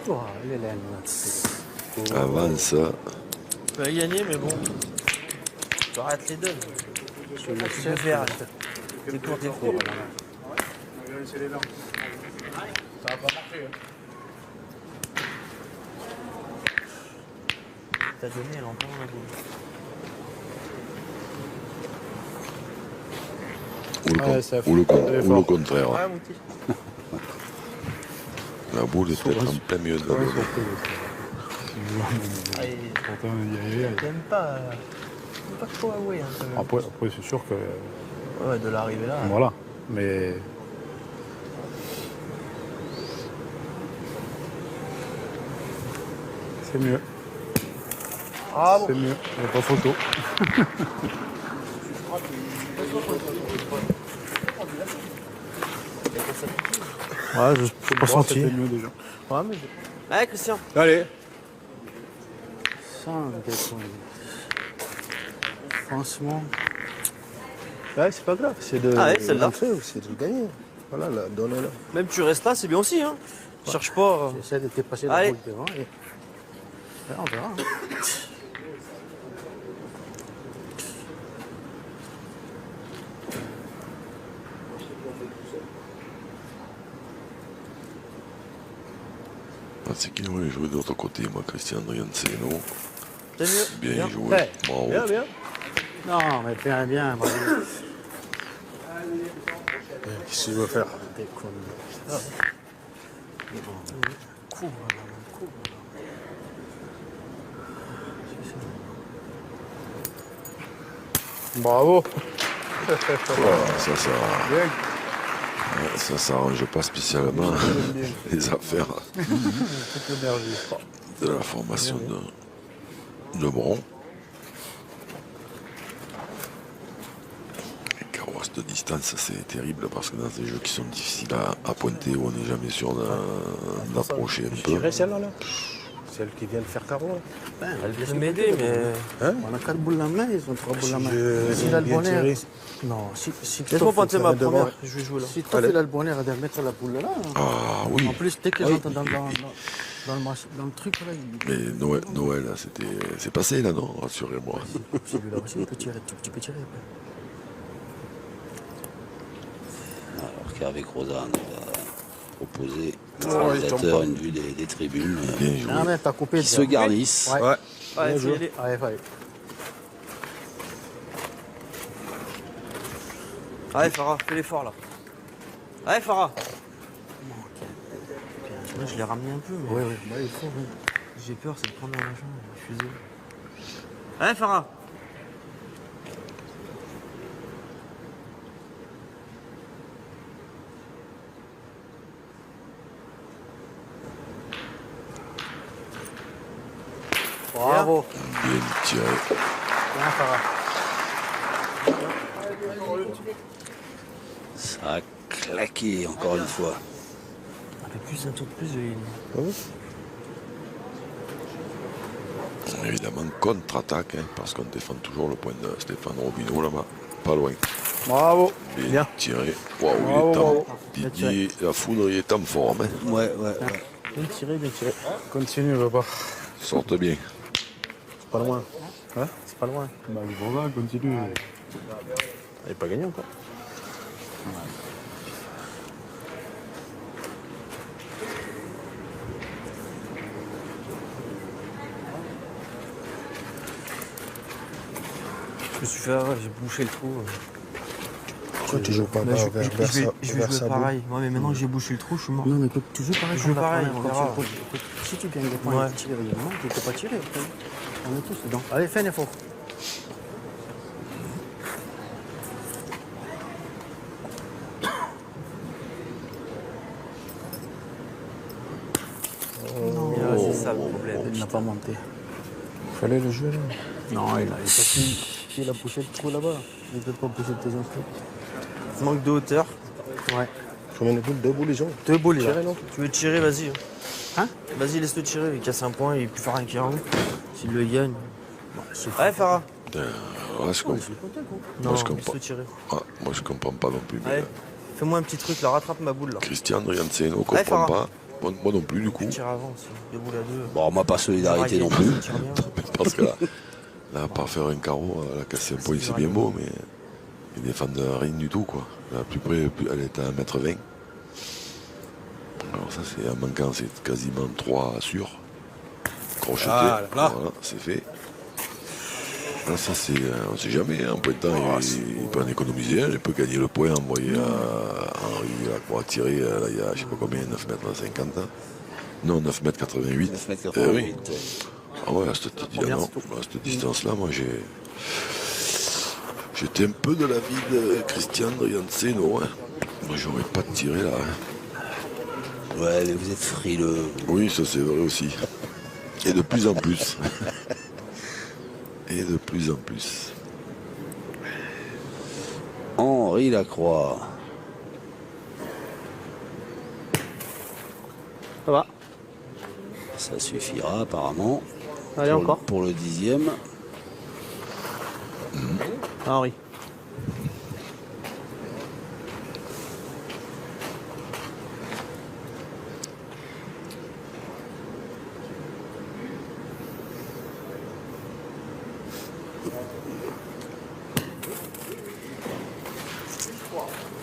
Oh, l'Hélène, là. Avance. Tu vas gagner, mais bon. Tu arrêtes les deux. Tu peux faire. T'es court, t'es court. T'as donné, elle entend la boule. Ouais, ça Ou le fort. contraire. Ouais, Mouti. La boule est peut-être en plein milieu de la Ouais, boule. surprise. Allez, Pourtant, on y arrivait. t'aimes pas. T'aimes pas trop avouer, hein, quand même. Après, c'est sûr que. Ouais, de l'arrivée là. Voilà. Mais. C'est mieux. Ah bon. C'est mieux. Il n'y a pas photo. Ouais, je peux pas Bon, c'était sentir. mieux déjà. Ouais, mais Allez, Christian. Allez. sans déconner. Franchement. Ouais, c'est pas grave, c'est de Ah ouais, celle-là. rentrer ou c'est de gagner. Voilà, là, donnez-le. Même tu restes là, c'est bien aussi. Hein. Cherche pas. J'essaie de te passer la Allez. boule devant. Et... on verra. Hein. C'est qu'il aurait joué de l'autre côté, moi, Christian Drianceno. C'est mieux. Bien joué. Ouais. Bravo. Bien, bien. Non, mais bien, bien. Bravo. Qu'est-ce qu'il veut faire? Déconne. Couvre, couvre. Bravo. Ça s'arrange pas spécialement les affaires Toute l'énergie. de la formation de Bron. Les carrosses de distance, c'est terrible parce que dans des jeux qui sont difficiles à pointer, où on n'est jamais sûr d'approcher un Je peu. dirais celle-là, là. Celle qui vient de faire carreau, là. Ben, elle vient Je m'aider, mais. On a 4 boules à main, ils ont 3 boules à main. Je- Si il a le bien bon air. tiré. Non, si Laisse-moi Toff, pointer ma devant. première. Je vais jouer là. si Toff, il a le bon air, elle doit mettre la boule là. Ah oui, En plus, dès que Oui. j'entends dans le truc, là, mais Noël, là, c'est passé là, non? Rassurez-moi. celui-là aussi, il peut tirer, tu peux tirer. Alors qu'avec Rosanne, on va proposer il aux tombe réalisateurs pas. une vue des tribunes Bien joué. Ah, mais t'as coupé. qui se garnissent. Ouais. Ouais. Allez, Bien faut y joué. aller. Allez, allez. Allez, Farah, fais l'effort là. Allez, Farah. Moi, je l'ai ramené un peu, mais. Oui, oui, bah, il faut, oui. J'ai peur, c'est de prendre dans la jambe. Je suis désolé. Allez, Farah. Bravo. Bien tiré. Bien, Farah. Ça a claqué encore une fois. Un peu plus, un tout de plus, j'ai. Évidemment, contre-attaque, hein, parce qu'on défend toujours le point de Stéphane Robineau là-bas. Pas loin. Bravo. Bien tiré. Waouh, il Bravo, est en... bravo. Didier, la foudre, il est en forme. Hein. Ouais, ouais, ouais. Bien tiré, bien tiré. Continue, papa. Sorte bien. C'est pas loin. Hein? C'est pas loin. Bah, le voilà, continue. Elle n'est pas gagnée encore. suis fait avoir, j'ai bouché le trou. Pourquoi tu joues pas Là, vers je vais jouer pareil. Ouais, mais maintenant que j'ai bouché le trou, je suis mort. Non, mais écoute, tu joues pareil. Je joue pareil, on quand verra. tu reposes. Écoute, si tu gagnes des points Ouais. et que tu tires régulièrement, tu ne peux pas tirer. Après. On est tous dedans. Allez, fais un effort. Ah, c'est ça le problème. Il n'a pas monté. Fallait le jouer là. Non, il a il a poussé le trou là-bas. Il ne peut pas pousser tes infos. Manque de hauteur. Ouais. Combien de boules? 2 boules, les gens. 2 boules, là. Tirer, non? Tu veux tirer, vas-y. Hein? Vas-y, laisse-le tirer. Il casse un point, il peut faire un carreau. S'il le gagne. Allez, Farah. Ouais, je comprends. Non, je comprends. laisse-le tirer. Ah, moi, je comprends pas non plus. Mais Allez, fais-moi un petit truc, là. Rattrape ma boule, là. Christian Rianceno, Allez, comprend Farah. pas. Moi non plus, du coup. Tu tires avant aussi. 2 boules à 2. Bon, moi, pas solidarité non plus. Tire bien. Parce que là, par faire un carreau, elle a cassé un point, c'est bien beau, mais ils défendent rien du tout, quoi. Là, plus près, elle est à 1m20. Alors ça, c'est en manquant, c'est quasiment 3 sûrs. Crocheté, Ah, là. voilà, c'est fait. Là, ça, c'est, on sait jamais, en point de temps, il peut en économiser un, il peut gagner le point, envoyer à Henri à tirer, là, il y a, je sais pas combien, 9,50 m. Non, 9,88 m. 9,88 m. Ah ouais, à cette distance-là, moi, j'étais un peu de l'avis de Christian Rianceno, hein. Moi, j'aurais pas tiré là, hein. Ouais, mais vous êtes frileux. Oui, ça c'est vrai aussi. Et de plus en plus. Et de plus en plus. Henri Lacroix. Ça va. Ça suffira apparemment. Allez, encore. Pour le 10e. Henri.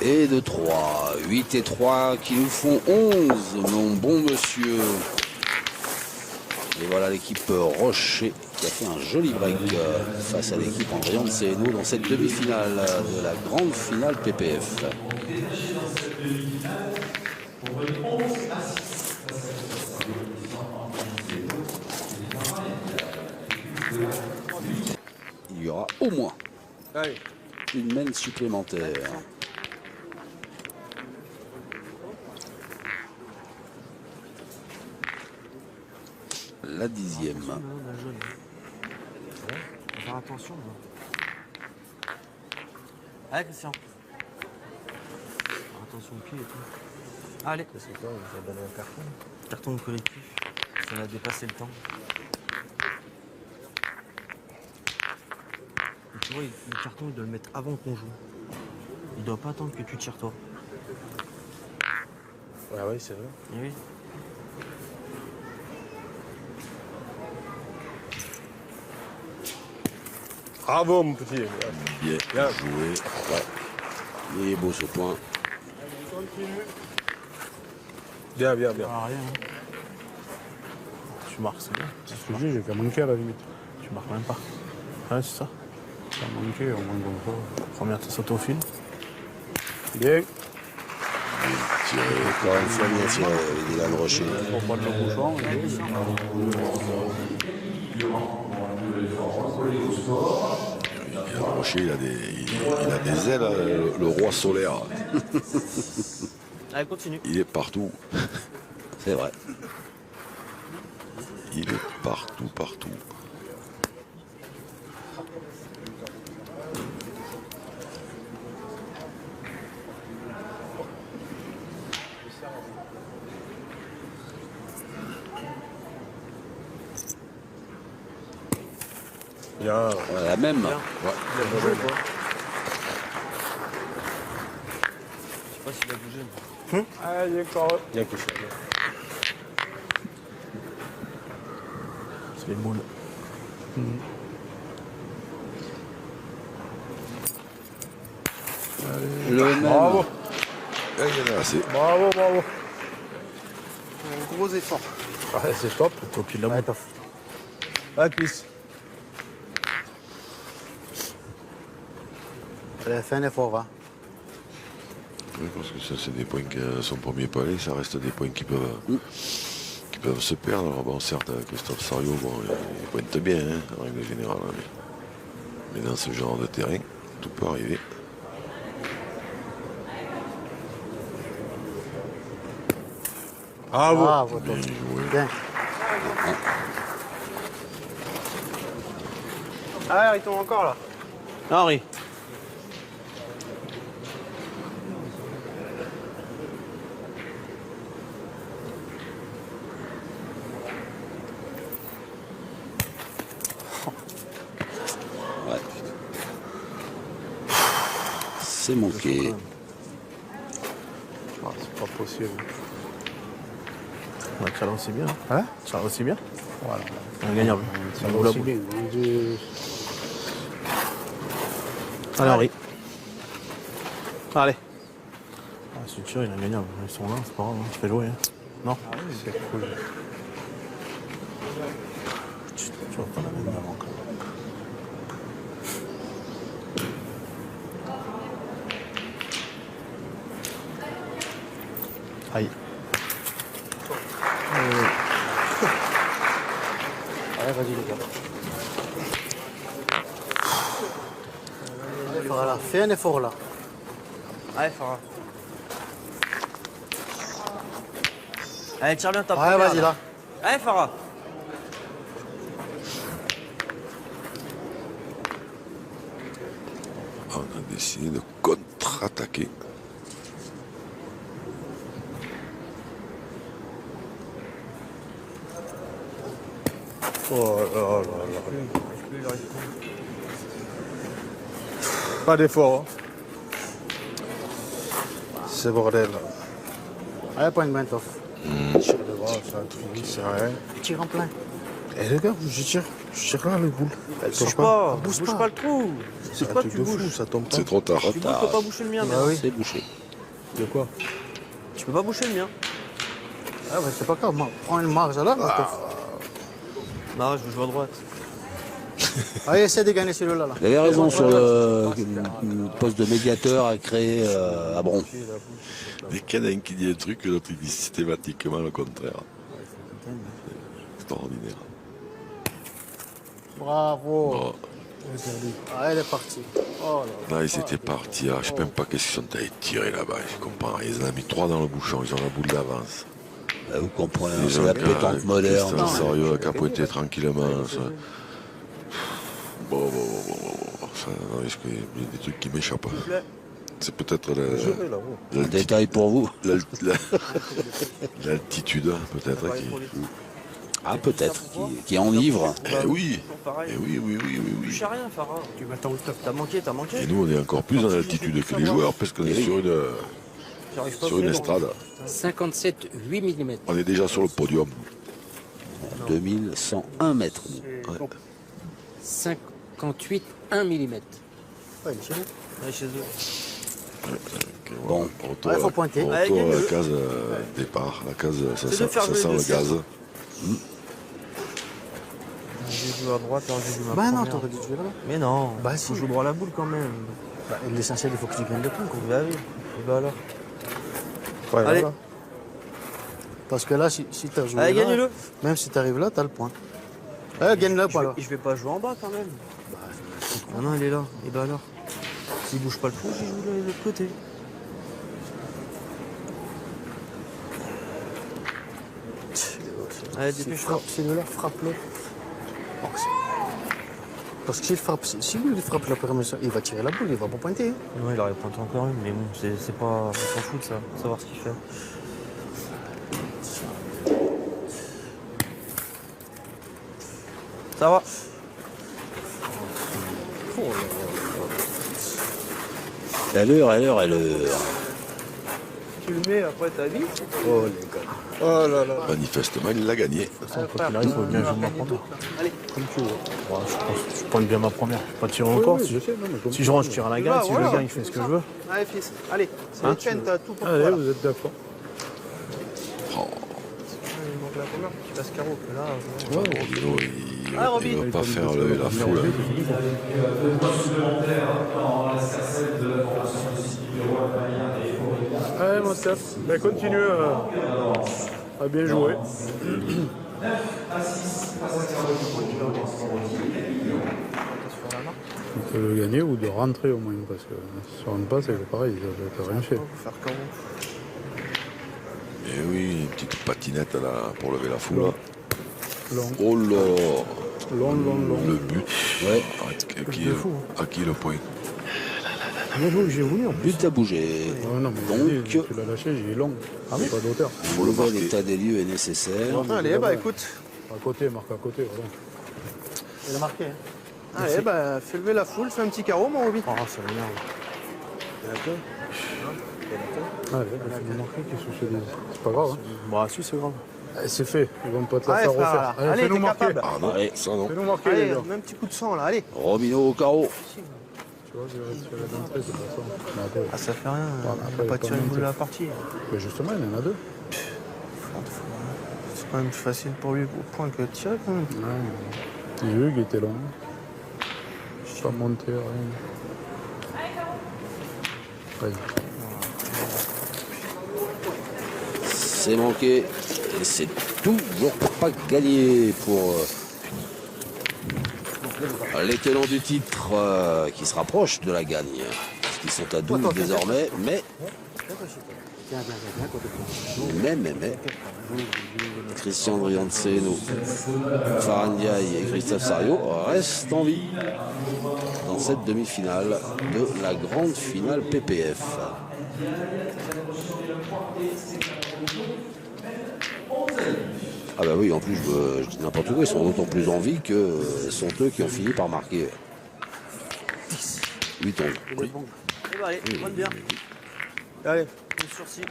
Et de 3. 8 et 3 qui nous font 11, mon bon monsieur. Et voilà l'équipe Rocher qui a fait un joli break face à l'équipe Rianceno dans cette demi-finale de la grande finale PPF. Il y aura au moins une main supplémentaire. La 10e. Faut faire attention. Là. Allez, Christian. Faire attention au pied et tout. Allez. C'est quoi? Vous avez donné un carton? Carton de collectif. On a dépassé le temps. Et tu vois, le carton, il doit le mettre avant qu'on joue. Il doit pas attendre que tu tires toi. Ah oui, c'est vrai. Et oui. Bravo, mon petit. Bien joué. Ouais. Il est beau ce point. Bien, bien, bien. Ah, rien. Hein. Tu marques, c'est bien. C'est ce que je dis, j'ai qu'à manquer à la limite. Tu marques même pas. Ouais, c'est ça. Qu'à manquer, au moins comme ça. Première, tu sautes au fil. Bien. Encore une fois, bien tiré avec Dylan Rocher. Pour pas de le bouchon. Rocher, il a des ailes, le roi solaire. Allez, continue. Il est partout. C'est vrai. Il est partout, partout. Bien. Ouais, la même. Bien. Ouais. Il a bougé ou pas? Je sais pas s'il a bougé. Ah, d'accord. Bien couché. C'est les boules. Le même. Bravo. Il y en a assez. Bravo, bravo. Un gros effort. Ouais, c'est top. Au pied de la boule. Ah, cuisse. Il a fait un effort, hein. Oui, parce que ça, c'est des points qui son premier palais, ça reste des points qui peuvent se perdre. Alors bon, certes, Christophe Sariot, bon, il pointe bien, hein, en règle générale. Mais dans ce genre de terrain, tout peut arriver. Bravo. Bravo, Bien toi. joué. Bien. Ah, il tombe encore là. Henri. Ouais. C'est manqué. Ah, c'est pas possible. Ouais, ça va aussi bien. Hein? Ça va aussi bien. Voilà. Ingagnable. Ça va aussi bien. Allez, Henri. Allez. Ah, c'est sûr, il est ingagnable. Ils sont là, c'est pas grave, hein. Tu fais jouer. Hein. Non? C'est cool. Tu vas pas la même avant quand même. Aïe. Allez, vas-y, les gars. Voilà, fais un effort là. Allez, Farah. Allez, tire bien ta Ouais, première. vas-y là. Allez, Farah. On a décidé de contre-attaquer. Oh là là là. Pas d'effort. Hein. C'est bordel. Allez, point de main, Toff. Tire de bras, ça c'est rien. Tire en plein. Eh les gars, je tire là le boule. Elle Bouge tombe pas, bouge bouge pas. pas le trou. C'est C'est un quoi truc tu de bouges? fou, ça tombe pas. C'est trop tard. Tu bouges, tu peux pas boucher le mien, Ah mais oui. C'est bouché. De quoi? tu peux pas boucher le mien. Ah, ouais, c'est pas grave. Prends une marge là, Toff. Non, je joue à droite. Allez, essaie de gagner celui-là. Là. Il avait raison sur le poste de médiateur à créer à Bron. Dès qu'il y en a un qui dit un truc, l'autre il dit systématiquement le contraire. Extraordinaire. Bravo. Bon, Ah, elle est partie. Oh là là. là, ils étaient partis. Là. Je sais même pas qu'est-ce qu'ils sont allés tirer là-bas. Je comprends rien. Ils en ont mis 3 dans le bouchon. Ils ont la boule d'avance. Vous comprenez, Les c'est la gens, pétanque moderne. Christian Sariot qui a pointé tranquillement. Ça. Bon. Ça, non, il y a des trucs qui m'échappent. C'est peut-être Un détail pour vous. l'altitude, peut-être. Ah, peut-être, qui enivre. Eh oui. Pareil. Eh oui. Touche à rien, Farah. Tu vas t'as manqué. Et nous, on est encore plus dans l'altitude que les joueurs, parce qu'on est sur une estrade. 57, 8 mm. On est déjà sur le podium. 2101 mètres. Ouais. 58, 1 mm. Ouais, il est chez nous. Allez, chez eux. Bon. Retour, Ouais, faut pointer. retour Allez, à la gagne-le. case départ. La case, ça C'est de faire sent jouer le le gaz. J'ai joué à droite, alors j'ai joué ma Bah non, première. t'aurais dû jouer là. Mais non, Bah faut si. jouer droit à la boule quand même. Bah, l'essentiel, il faut que tu gagnes le point. Quoi. Bah oui, et bah alors. Ouais, Allez. voilà. Parce que là, si tu as joué Allez, là, gagne-le. même si tu arrives là, tu as le point. Gagne-le, pas là. Je vais pas jouer en bas quand même. Ah non, il est là. Et bah alors. S'il bouge pas le trou, j'y joue de l'autre côté. Allez, dépêche-toi. Celui-là, frappe-le. Parce que s'il frappe, si lui il frappe la permission, il va tirer la boule, il va pas pointer. Non, il aurait pointé encore une, mais bon, c'est pas. On s'en fout de ça, savoir ce qu'il fait. Ça va. À l'heure. Tu le mets après ta vie. Oh les gars. Oh là là. Manifestement, il l'a gagné. Quand il arrive, il faut bien jouer ma première. Allez. Comme tu veux. Ouais, je pointe bien ma première. Je vais pas tirer encore. Si je range, je tire à la gagne. Bah, Si je voilà. gagne, je fais ce que je veux. Allez, fils. Allez, c'est Hein, les chaînes, t'as tout pour toi. Allez, là. vous êtes d'accord. Oh, Il manque la première, tu passes carreau. Que là, Dino, il ne veut pas faire la foule. Allez, mon Steph, ben, continue à bien jouer. On peut le gagner ou de rentrer au moins, parce que si on ne rentre pas, c'est pareil, il n'a rien fait. Faire comment? Et oui, une petite patinette là, pour lever la foule. Long. Oh là, Long. le but. Ouais. À qui le point? Bien joué, j'ai voulu en plus. But à bouger. Ouais, non, mais Donc, tu l'as lâché, j'ai long. Ah oui. Pas d'auteur. un nouvel état des lieux est nécessaire. Allez, bah écoute. À côté, marque à côté, voilà. Il a marqué. Hein. Allez, bah fais lever la foule, fais un petit carreau, mon Roby. Oh, ça m'énerve. Allez, bah, fais-nous marquer, qu'est-ce que je te dis? C'est pas grave, hein. Bah, si, c'est grave. C'est fait, ils vont pas te la Allez, faire frère, refaire. là. Allez, fais-nous t'es marquer. capable. Ah non, Allez. ça non. Fais-nous marquer, les Allez, gars. mets un petit coup de sang là, allez. Romino au carreau. Tu vois, je vais d'entrée, c'est pas ça. Mais après, Ah, ça fait rien, Voilà, on après, va pas il tirer une commence. boule de la partie. mais justement, il y en a deux. C'est quand même plus facile pour lui au point que de tirer quand même. Ouais. Hugues était long. Pas monté, rien. Ouais. C'est manqué. Et c'est toujours pas gagné pour les tenants du titre qui se rapprochent de la gagne. Ils sont à 12 désormais, mais Christian Drianceno, Farhan Ndiaye et Christophe Sario restent en vie dans cette demi-finale de la grande finale PPF. Ah bah oui, en plus, je dis n'importe quoi, ils sont d'autant plus en vie que sont eux qui ont fini par marquer 8 ans. Oui. Eh bah allez, bonne bien. Allez. Le sursis.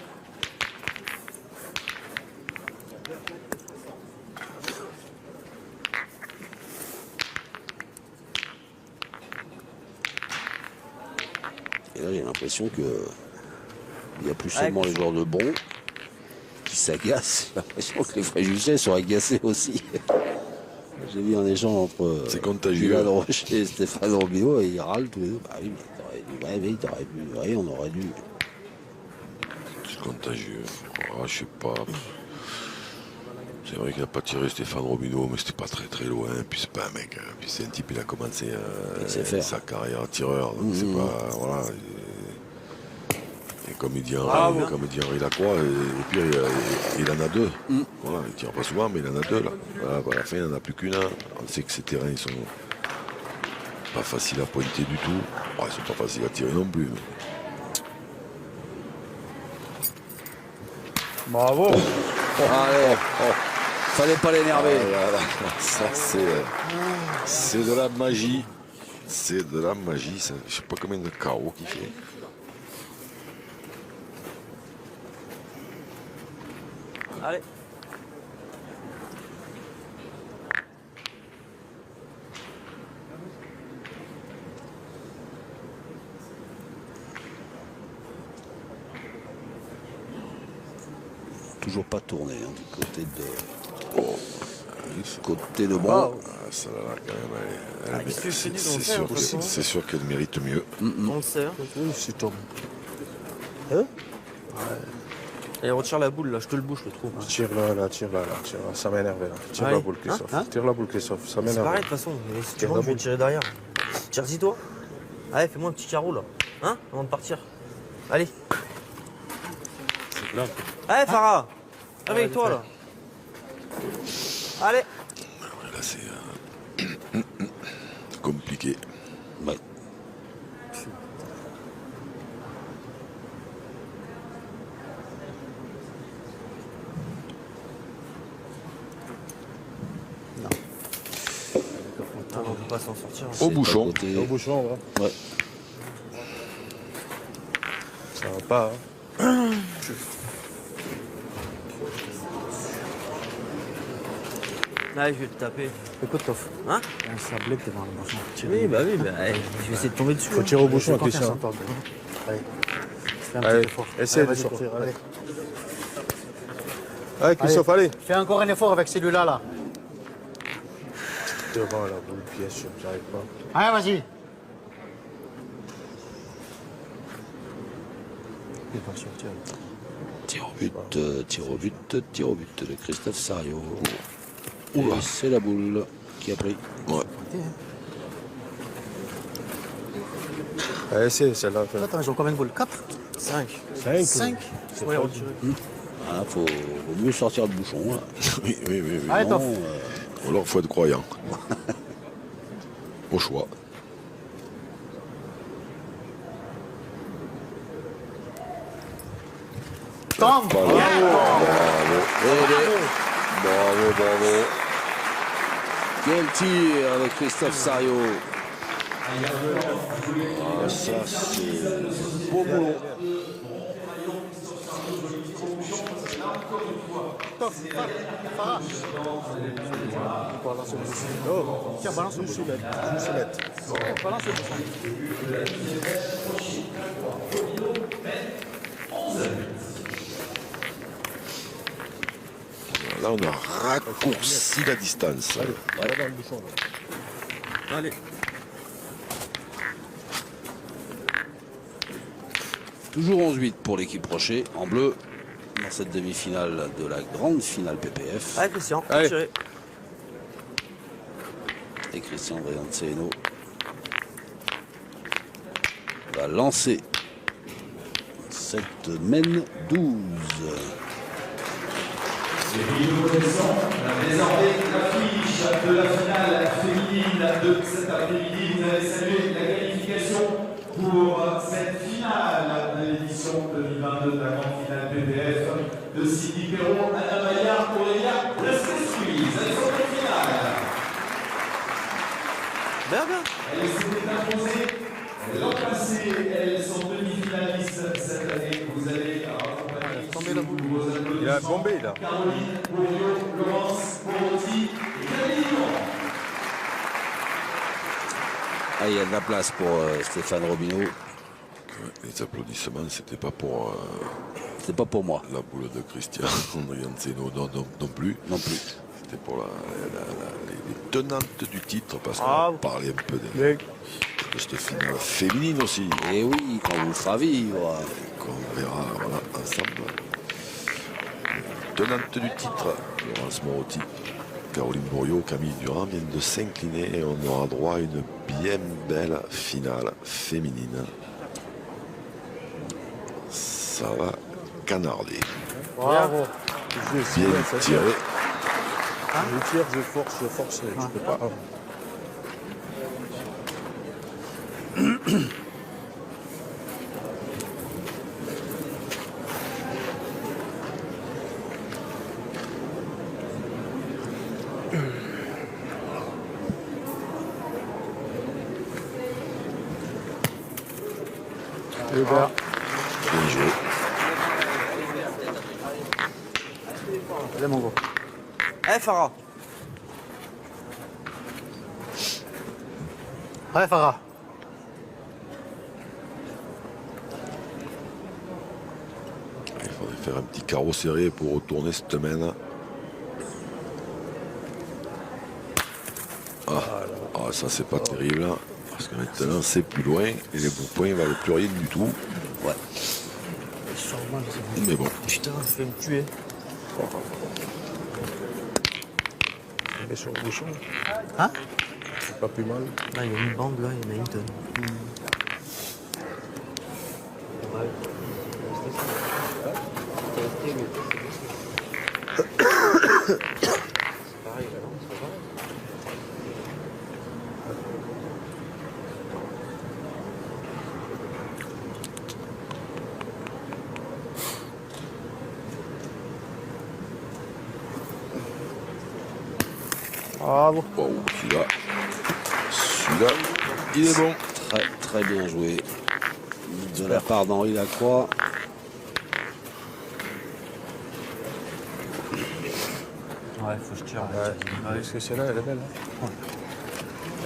Et là, j'ai l'impression que il n'y a plus seulement les joueurs de bon qui s'agacent. J'ai l'impression que les Fréjusais sont agacés aussi. J'ai vu un échange entre C'est contagieux. Dylan Rocher et Stéphane Robillot et ils râlent tous les deux. Bah oui, mais t'aurais dû, oui, on aurait dû. C'est contagieux. Ah, je sais pas. C'est vrai qu'il n'a pas tiré Stéphane Robineau, mais c'était pas très loin. Puis c'est pas un mec. Puis c'est un type, il a commencé sa carrière à tireur. Donc c'est pas. Voilà. Et comme il dit Henri Lacroix, au pire, il en a deux. Voilà, il tire pas souvent, mais il en a deux là. Voilà, à la fin, il n'en a plus qu'une. On sait que ces terrains, ils sont pas faciles à pointer du tout. Bon, ils sont pas faciles à tirer non plus. Mais... Bravo. Allez, fallait pas l'énerver. Ça, c'est de la magie. C'est de la magie. Ça. Je sais pas combien de carreaux qu'il fait. Allez. Toujours pas tourné hein, du côté de. Côté de bon. Ah, ça là, quand même, c'est sûr qu'elle mérite mieux. On le sait. Hein. C'est top. Allez, retire la boule là, je te le bouge le trou. Tire-la, ça m'énerve là. Tire Allez. la boule, Christophe. Tire la boule, Christophe, ça C'est m'énerve. pareil de toute façon, mais si tu manques, je vais tirer derrière. Tire-y toi. Allez, fais-moi un petit carreau là. Hein, avant de partir. Allez. Allez, Farah. Réveille-toi là. Allez. Là, c'est compliqué. Ouais. On peut pas s'en sortir. Au bouchon. Côté... Au bouchon, ouais. Ouais. Ça va pas, hein. Allez, je vais te taper. Écoute, Toff. Hein? Un sablé, t'es dans le bouchon. Oui, bah oui, bah, allez, je vais essayer de tomber dessus. Faut tirer au bouchon, Confiance Christian. en toi, gros. Allez. Fais un Allez, petit effort. essaye de vas-y, sortir, toi. allez. Allez, Christophe, allez. Fais encore un effort avec celui-là, là. devant la boule, bien sûr, j'arrive pas. Allez, vas-y. Il va sortir. Tir au but de Christophe Sario. Et c'est la boule qui a pris. Ouais. Allez, c'est celle-là. Attends, ils ont combien de boules? 4? 5. 5? Ouais, retiré. Ah, faut mieux sortir le bouchon. Là. Oui. Allez, Non, Toff. Ou alors, faut être croyant. Au choix. Tom! Bravo. Quel tir de Christophe Sario. Ah, ça, c'est beau boulot. Tiens, balance le bouchon. Balance le bouchon. Là, on a raccourci la distance. Allez. Toujours 11-8 pour l'équipe Rocher en bleu dans cette demi-finale de la grande finale PPF. Allez, Christian, Allez. retiré. Et Christian Brianceno va lancer cette mène 12. Nous connaissons désormais l'affiche de la finale féminine de cet après-midi. Vous allez saluer la qualification pour cette finale de l'édition 2022 de la grande finale PPF de Sydney Perron, Anna Maillard, Aurélia Leslie-Squeeze. Elles sont en finale. Bien. Elles s'étaient imposées l'an passé. Elles sont demi-finalistes cette année. Vous allez accompagner vos applaudissements. Il a bombé, là. Caroline, Bourriot, Laurence, Morotti et Camille. Ah, il y a de la place pour Stéphane Robineau. Les applaudissements, c'était pas pour C'est pas pour moi. la boule de Christian Brianceno non plus. Non plus. C'était pour les tenantes du titre, parce qu'on Ah. va parler un peu de cette finale féminine aussi, Et oui, quand vous le fera vivre. qu'on verra voilà, ensemble. Tenante du titre, Laurence Morotti, Caroline Bourriot, Camille Durand viennent de s'incliner et on aura droit à une bien belle finale féminine. Ça va canarder. Bravo. Bien tiré. Je tire, je force, je peux pas. Bien joué. Allez, mon gars. Allez, Farah. Allez, Farah. Il faudrait faire un petit carreau serré pour retourner cette main. Ah, ça c'est pas terrible. Hein, parce que maintenant c'est plus loin et les bouts points valent plus rien du tout. Ouais. Mais bon. Putain, je vais me tuer. Mais sur le bouchon, Hein? c'est pas plus mal. Là, il y a une bande, là, il y en a une tonne. Bravo. Wow, celui-là, il est bon. Très, très bien joué. De la part d'Henri Lacroix. Ouais, faut que je tire. Parce que celle-là, elle est belle. Hein.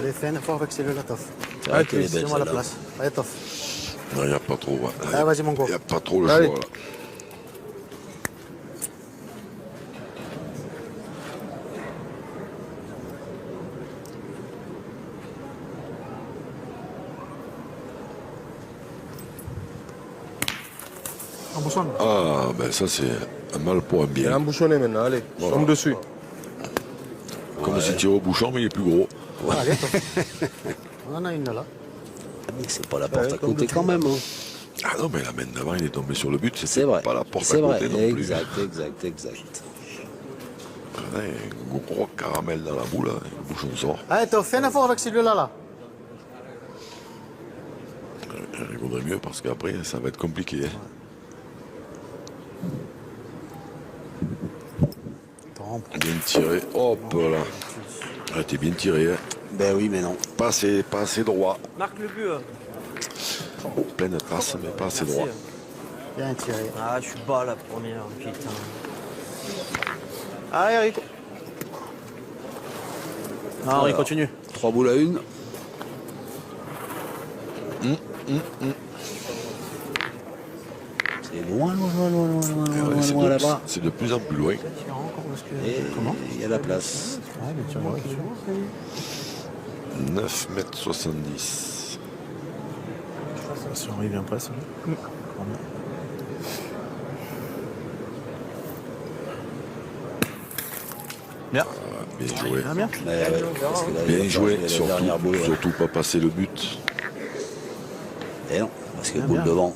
Allez, fais un effort avec celle-là, Toff. C'est vrai qu'elle est belle, Laissez-moi la celle-là. place. Allez, Toff. Non, il n'y a pas trop. Hein. Allez, vas-y, mon gars. Il n'y a pas trop le Allez. choix là. Embouchonne. Ah, ben ça c'est un mal pour un Il est bien. embouchonné maintenant, allez, tombe dessus. Comme si tu tires au bouchon, mais il est plus gros. Ouais, allez, attends. On en a une là. Mais c'est pas la porte à côté quand même. Hein. Ah non, mais la main d'avant, il est tombé sur le but. C'est C'était vrai. pas la porte à C'est vrai. côté non plus. Exact. Ouais, un gros caramel dans la boule, hein, le bouchon sort. Allez, t'as fait un effort avec celui-là, là. Il vaudrait mieux parce qu'après, ça va être compliqué. Hein. Bien tiré. Hop là. Ah, t'es bien tiré. Hein. Ben oui, mais non. Pas assez droit. Marque le but. Oh, pleine trace, mais pas assez Merci. droit. Bien tiré. Ah, je suis bas la première, putain. Allez, Eric. Ah, Henri, continue. 3 boules à 1. C'est loin là-bas. C'est de plus en plus loin. Et il y a la place. 9,70 m. Si Henri vient pas, ça. Bien. Bien joué. Ah, bien. Parce que là, il Bien va joué, falloir jouer la dernière boule. surtout pas passer le but. Et non, parce que boule devant.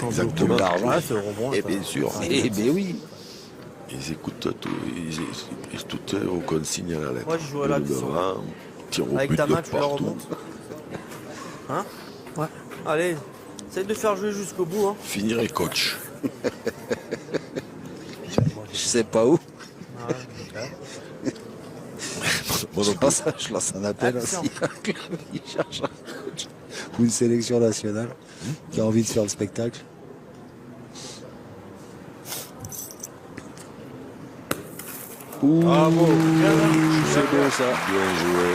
Exactement. L'argent. Ah, c'est le rebond. Et bien sûr. Eh ben oui. Ils écoutent tout, ils pris tout aux consignes à la lettre. Moi, je jouais là, Boule devant, tir au Avec but ta main, de tu la partout. remontes. Hein? Ouais. Allez, essaye de faire jouer jusqu'au bout. Hein. Finir et coach. Je sais pas où. Moi non plus. Je lance un appel Action. aussi. Il cherche un coach ou une sélection nationale qui a envie de faire le spectacle. Bravo. C'est beau ça. Bien joué.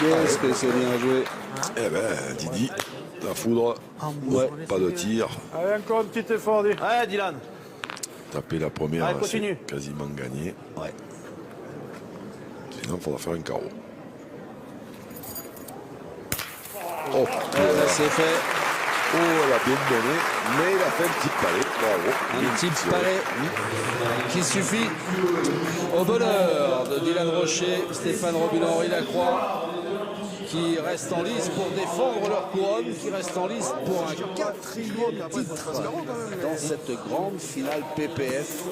Qu'est-ce que c'est bien joué. Eh ben, Didi, la foudre. Ouais. Pas de tir. Allez, encore un petit effort, dis. Allez, Dylan. Taper la première, Allez, continue. c'est quasiment gagné. Ouais. Sinon, il faudra faire un carreau. Oh, C'est fait. oh, elle a bien donné, mais il a fait un petit palais. Bravo. Un Bien petit tiré. palais qui suffit au bonheur de Dylan Rocher, Stéphane Robin-Henri Lacroix, qui restent en lice pour défendre leur couronne, qui restent en lice pour un 4e titre dans cette grande finale PPF.